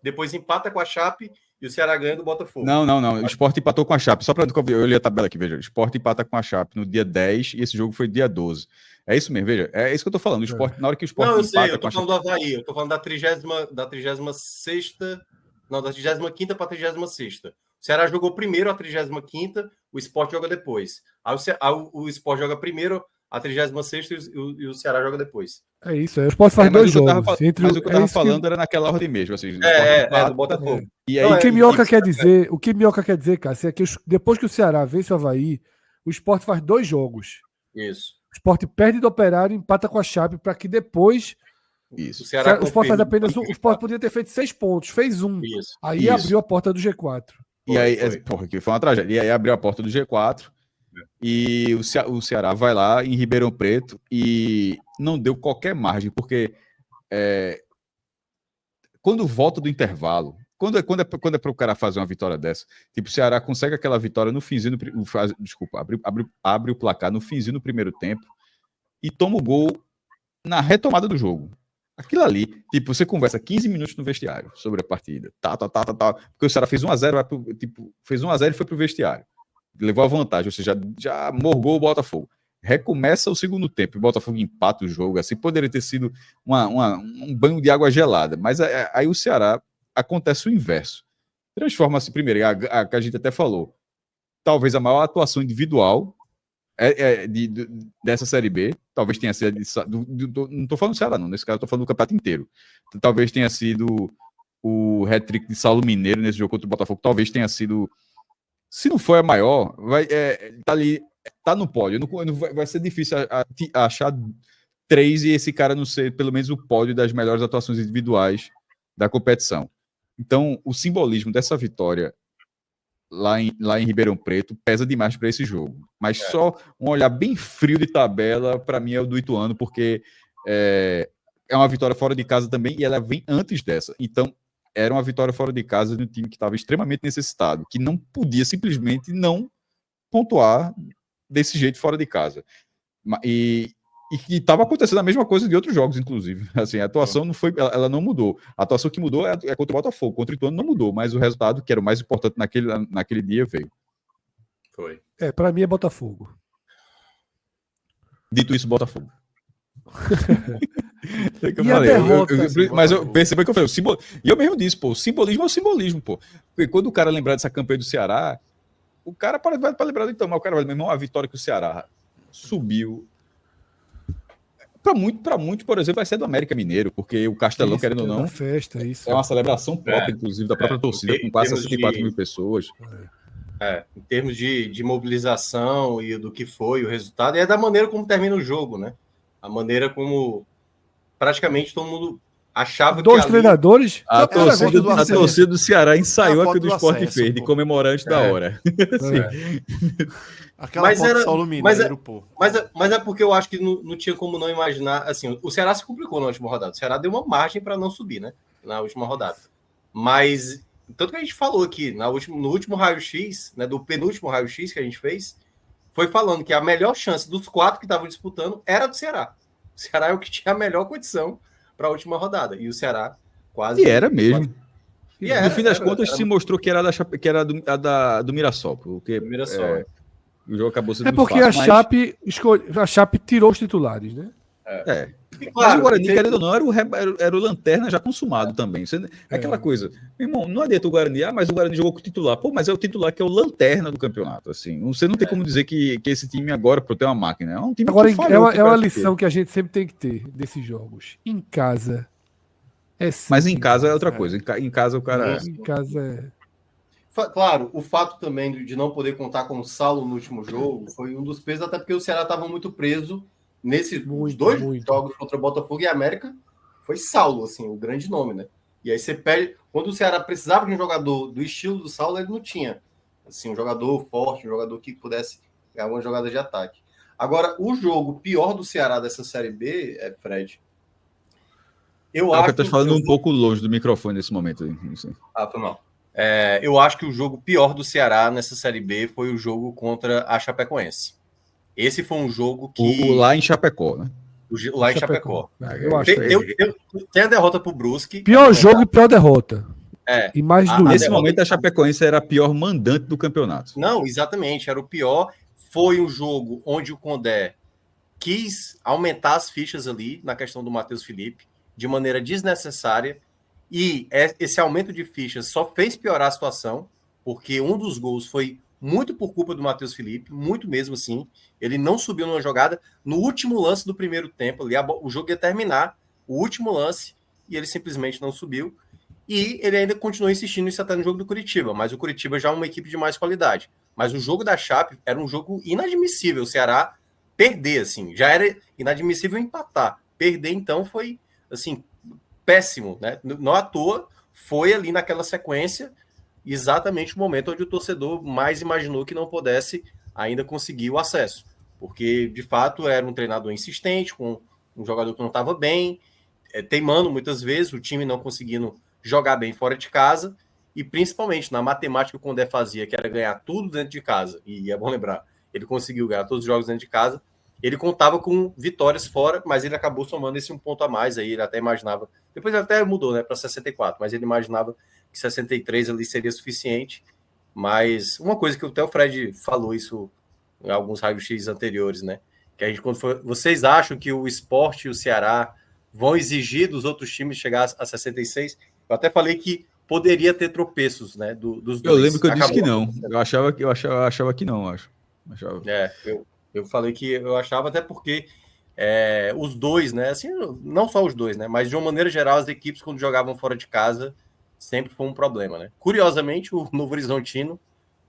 Depois empata com a Chape e o Ceará ganha do Botafogo. Não. O Sport empatou com a Chape. Só para eu ler a tabela aqui, veja. O Sport empata com a Chape no dia 10 e esse jogo foi dia 12. É isso mesmo, veja. É isso que eu tô falando. O Sport, na hora que o Sport não, eu sei, eu tô com falando do Avaí. Eu tô falando da 36ª... Não, da 35ª para a 36ª. O Ceará jogou primeiro a 35ª, o Sport joga depois. Aí o Sport joga primeiro a 36ª e o Ceará joga depois. É isso, o Sport faz 2 jogos. Mas o que eu tava falando era naquela ordem mesmo. Assim, do Botafogo. E aí, o que Minhoca quer dizer, Cássio, é que depois que o Ceará vence o Avaí, o Sport faz 2 jogos. Isso. O Sport perde do Operário e empata com a Chape para que depois... Isso. O Sport faz apenas o Sport podia ter feito 6 pontos, fez 1. Isso. Aí abriu a porta do G4. E aí, porra, que foi uma tragédia. E aí abriu a porta do G4 e o Ceará vai lá em Ribeirão Preto e não deu qualquer margem, porque quando volta do intervalo, quando é para o cara fazer uma vitória dessa, tipo, o Ceará consegue aquela vitória no finzinho, abre o placar no finzinho do primeiro tempo e toma o gol na retomada do jogo. Aquilo ali, tipo, você conversa 15 minutos no vestiário sobre a partida. Porque o Ceará fez 1x0, fez 1x0 e foi pro vestiário. Levou a vantagem, ou seja, já morgou o Botafogo. Recomeça o segundo tempo, o Botafogo empata o jogo, assim, poderia ter sido um banho de água gelada. Mas aí o Ceará, acontece o inverso. Transforma-se primeiro, a que a gente até falou, talvez a maior atuação individual dessa Série B, talvez tenha sido, não estou falando do Ceará não, nesse caso eu estou falando do campeonato inteiro, talvez tenha sido o hat-trick de Saulo Mineiro nesse jogo contra o Botafogo, talvez tenha sido, se não for a maior, tá ali, tá no pódio, vai ser difícil achar 3 e esse cara não ser pelo menos o pódio das melhores atuações individuais da competição. Então, o simbolismo dessa vitória lá em Ribeirão Preto pesa demais para esse jogo. Mas só um olhar bem frio de tabela, para mim, é o do Ituano, porque é uma vitória fora de casa também, e ela vem antes dessa. Então, era uma vitória fora de casa de um time que estava extremamente necessitado, que não podia simplesmente não pontuar desse jeito fora de casa. E que estava acontecendo a mesma coisa de outros jogos, inclusive. Assim, a atuação não foi, ela não mudou. A atuação que mudou é contra o Botafogo. Contra o Ituano não mudou, mas o resultado, que era o mais importante naquele dia, veio. Foi. Para mim é Botafogo. Dito isso, Botafogo. E a derrota, mas eu percebi que eu falei, e eu mesmo disse, pô, o simbolismo é o simbolismo, pô. Porque quando o cara lembrar dessa campanha do Ceará, o cara vai lembrar do então, mas o cara vai lembrar, meu irmão, a vitória que o Ceará subiu. Para muitos, por exemplo, vai ser do América Mineiro, porque o Castelão, isso, querendo ou não, festa, isso. é uma celebração própria, inclusive, da própria torcida, com quase 64 mil pessoas. Em termos de mobilização e do que foi o resultado, e é da maneira como termina o jogo, né? A maneira como praticamente todo mundo achava Dois treinadores. A torcida do Ceará ensaiou aquilo do Sport fez, de comemorante da hora. Aquela foto do Saulo Mineiro, pô. Mas é porque eu acho que não tinha como não imaginar. Assim, o Ceará se complicou na última rodada. O Ceará deu uma margem para não subir, né? Na última rodada. Mas, tanto que a gente falou aqui, no último raio-x, né, do penúltimo raio-x que a gente fez, foi falando que a melhor chance dos 4 que estavam disputando era do Ceará. O Ceará é o que tinha a melhor condição para a última rodada. E o Ceará quase... E era mesmo. Quase... No fim das contas, se mostrou que era do Mirassol. Porque, Mirassol. O jogo acabou sendo porque fácil, a Chape tirou os titulares, né? Claro, mas o Guarani, querendo ou não, era o lanterna já consumado também. Aquela coisa. Meu irmão, não adianta o Guarani, mas o Guarani jogou com o titular. Pô, mas é o titular que é o lanterna do campeonato. Assim. Você não tem como dizer que esse time agora, por ter uma máquina, é um time agora, que falhou, é uma lição que a gente sempre tem que ter desses jogos. Em casa. Mas em casa é outra coisa. Em casa o cara... Em casa é... Claro, o fato também de não poder contar com o Saulo no último jogo foi um dos pesos, até porque o Ceará estava muito preso nesses dois jogos contra Botafogo e América. Foi Saulo, assim, o grande nome, né? E aí você perde... Quando o Ceará precisava de um jogador do estilo do Saulo, ele não tinha. Assim, um jogador forte, um jogador que pudesse ganhar uma jogada de ataque. Agora, o jogo pior do Ceará dessa Série B, Fred... Eu acho que eu tô falando um pouco longe do microfone nesse momento. Foi mal. Eu acho que o jogo pior do Ceará nessa Série B foi o jogo contra a Chapecoense. Esse foi um jogo que... lá em Chapecó, né? Lá em Chapecó. Eu acho tem a derrota pro Brusque. Pior jogo e pior derrota. E mais doído. Nesse momento, a Chapecoense era a pior mandante do campeonato. Não, exatamente. Era o pior. Foi um jogo onde o Condé quis aumentar as fichas ali na questão do Matheus Felipe de maneira desnecessária. E esse aumento de fichas só fez piorar a situação, porque um dos gols foi muito por culpa do Matheus Felipe, muito mesmo assim. Ele não subiu numa jogada. No último lance do primeiro tempo, ali, o jogo ia terminar, o último lance, e ele simplesmente não subiu. E ele ainda continuou insistindo isso até no jogo do Curitiba, mas o Curitiba já é uma equipe de mais qualidade. Mas o jogo da Chape era um jogo inadmissível. O Ceará perder, assim, já era inadmissível empatar. Perder, então, foi, assim... péssimo, né? Não à toa, foi ali naquela sequência exatamente o momento onde o torcedor mais imaginou que não pudesse ainda conseguir o acesso, porque de fato era um treinador insistente, com um jogador que não estava bem, teimando muitas vezes, o time não conseguindo jogar bem fora de casa, e principalmente na matemática que o Condé fazia, que era ganhar tudo dentro de casa, e é bom lembrar, ele conseguiu ganhar todos os jogos dentro de casa. Ele contava com vitórias fora, mas ele acabou somando esse um ponto a mais aí, ele até imaginava, depois ele até mudou, né, para 64, mas ele imaginava que 63 ali seria suficiente. Mas uma coisa que até o Fred falou isso em alguns raios-x anteriores, né, que a gente quando for, vocês acham que o Sport e o Ceará vão exigir dos outros times chegar a 66? Eu até falei que poderia ter tropeços, né, dos Eu dois. lembro que eu disse que Acabou. não. Eu achava que não, acho. Achava. Eu falei que eu achava até porque os dois, né, assim, não só os dois, né, mas de uma maneira geral as equipes quando jogavam fora de casa sempre foi um problema, né. Curiosamente o Novo Horizontino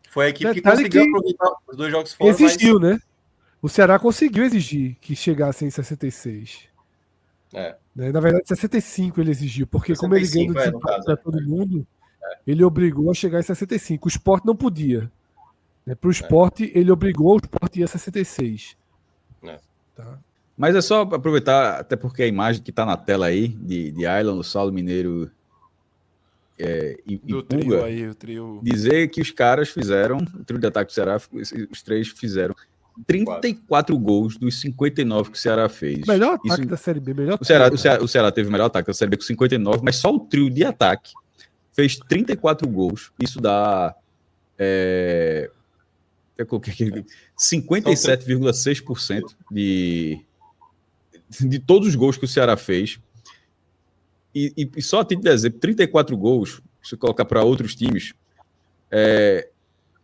foi a equipe que Detalhe conseguiu que aproveitar os 2 jogos fora, exigiu, né? O Ceará conseguiu exigir que chegasse em 66. mas Né? Na verdade, 65 ele exigiu, porque como ele ganhou 65, no desempate caso, para todo mundo, ele obrigou a chegar em 65. O Sport não podia. Né? Para o Sport, ele obrigou o Sport a ir a 66. Tá? Mas é só aproveitar, até porque a imagem que está na tela aí, de Aylan, do Saulo Mineiro e Do Puga, trio aí, o trio. dizer que os caras fizeram, o trio de ataque do Ceará, os três fizeram 34 gols dos 59 que o Ceará fez. Melhor ataque da Série B, melhor o Ceará teve o melhor ataque da Série B com 59, mas só o trio de ataque fez 34 gols. Isso dá. Eu coloquei aqui 57,6% de todos os gols que o Ceará fez. E só a título de exemplo, 34 gols, se você colocar para outros times,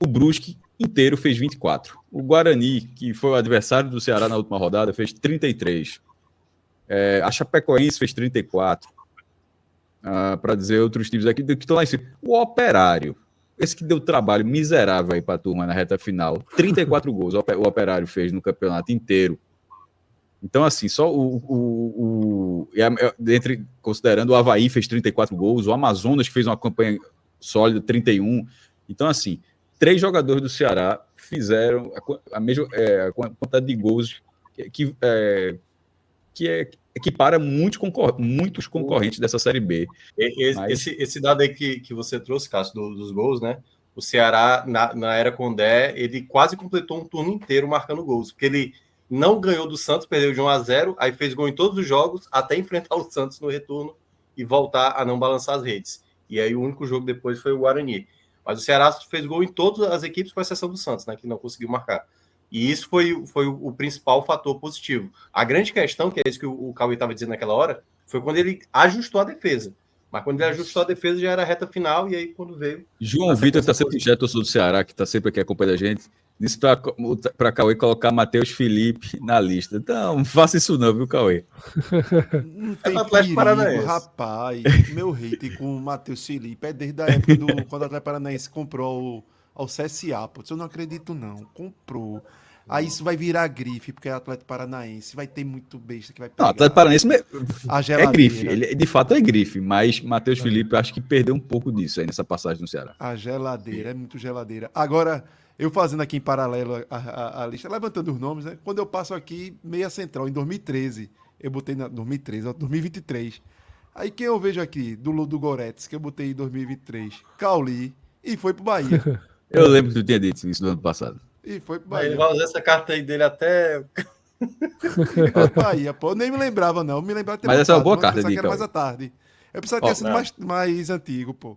o Brusque inteiro fez 24. O Guarani, que foi o adversário do Ceará na última rodada, fez 33. A Chapecoense fez 34. Para dizer outros times aqui que estão lá em cima. O Operário, esse que deu trabalho miserável aí para a turma na reta final, 34 gols o Operário fez no campeonato inteiro. Então, assim, só considerando o Avaí fez 34 gols, o Amazonas que fez uma campanha sólida, 31. Então, assim, 3 jogadores do Ceará fizeram a mesma quantidade de gols que equipara muitos concorrentes dessa Série B. Esse dado aí que você trouxe, Cássio, dos gols, né? O Ceará, na era Condé, ele quase completou um turno inteiro marcando gols, porque ele não ganhou do Santos, perdeu de 1-0, aí fez gol em todos os jogos, até enfrentar o Santos no retorno e voltar a não balançar as redes. E aí o único jogo depois foi o Guarani. Mas o Ceará fez gol em todas as equipes, com exceção do Santos, né, que não conseguiu marcar. E isso foi o principal fator positivo. A grande questão, que é isso que o Cauê estava dizendo naquela hora, foi quando ele ajustou a defesa. Mas quando ele ajustou a defesa, já era a reta final, e aí quando veio... João Vitor, que está sempre torcedor do Ceará, que está sempre aqui acompanhando a gente, disse para Cauê colocar Matheus Felipe na lista. Então, não faça isso não, viu, Cauê? Não tem perigo, rapaz. Meu hate com o Matheus Felipe é desde a época quando o Atlético Paranaense comprou ao CSA. Pô. Eu não acredito, não. Comprou. Aí isso vai virar grife, porque é Atlético Paranaense. Vai ter muito besta que vai pegar. Não, Atlético Paranaense é grife. Ele, de fato é grife, mas Matheus Felipe acho que perdeu um pouco disso aí nessa passagem no Ceará. A geladeira, é muito geladeira. Agora, eu fazendo aqui em paralelo a lista, levantando os nomes, né? Quando eu passo aqui, meia central, em 2013, eu botei na 2023. Aí quem eu vejo aqui, do Goretz, que eu botei em 2023, Cauli, e foi pro Bahia. Eu lembro que tu tinha dito isso no ano passado. E foi pro Bahia. Ele vai usar essa carta aí dele até... Foi pro Bahia, pô. Eu nem me lembrava, não. Me lembrava Mas essa é uma boa carta, eu pensava que era mais à tarde. Eu pensava que tinha sido mais antigo, pô.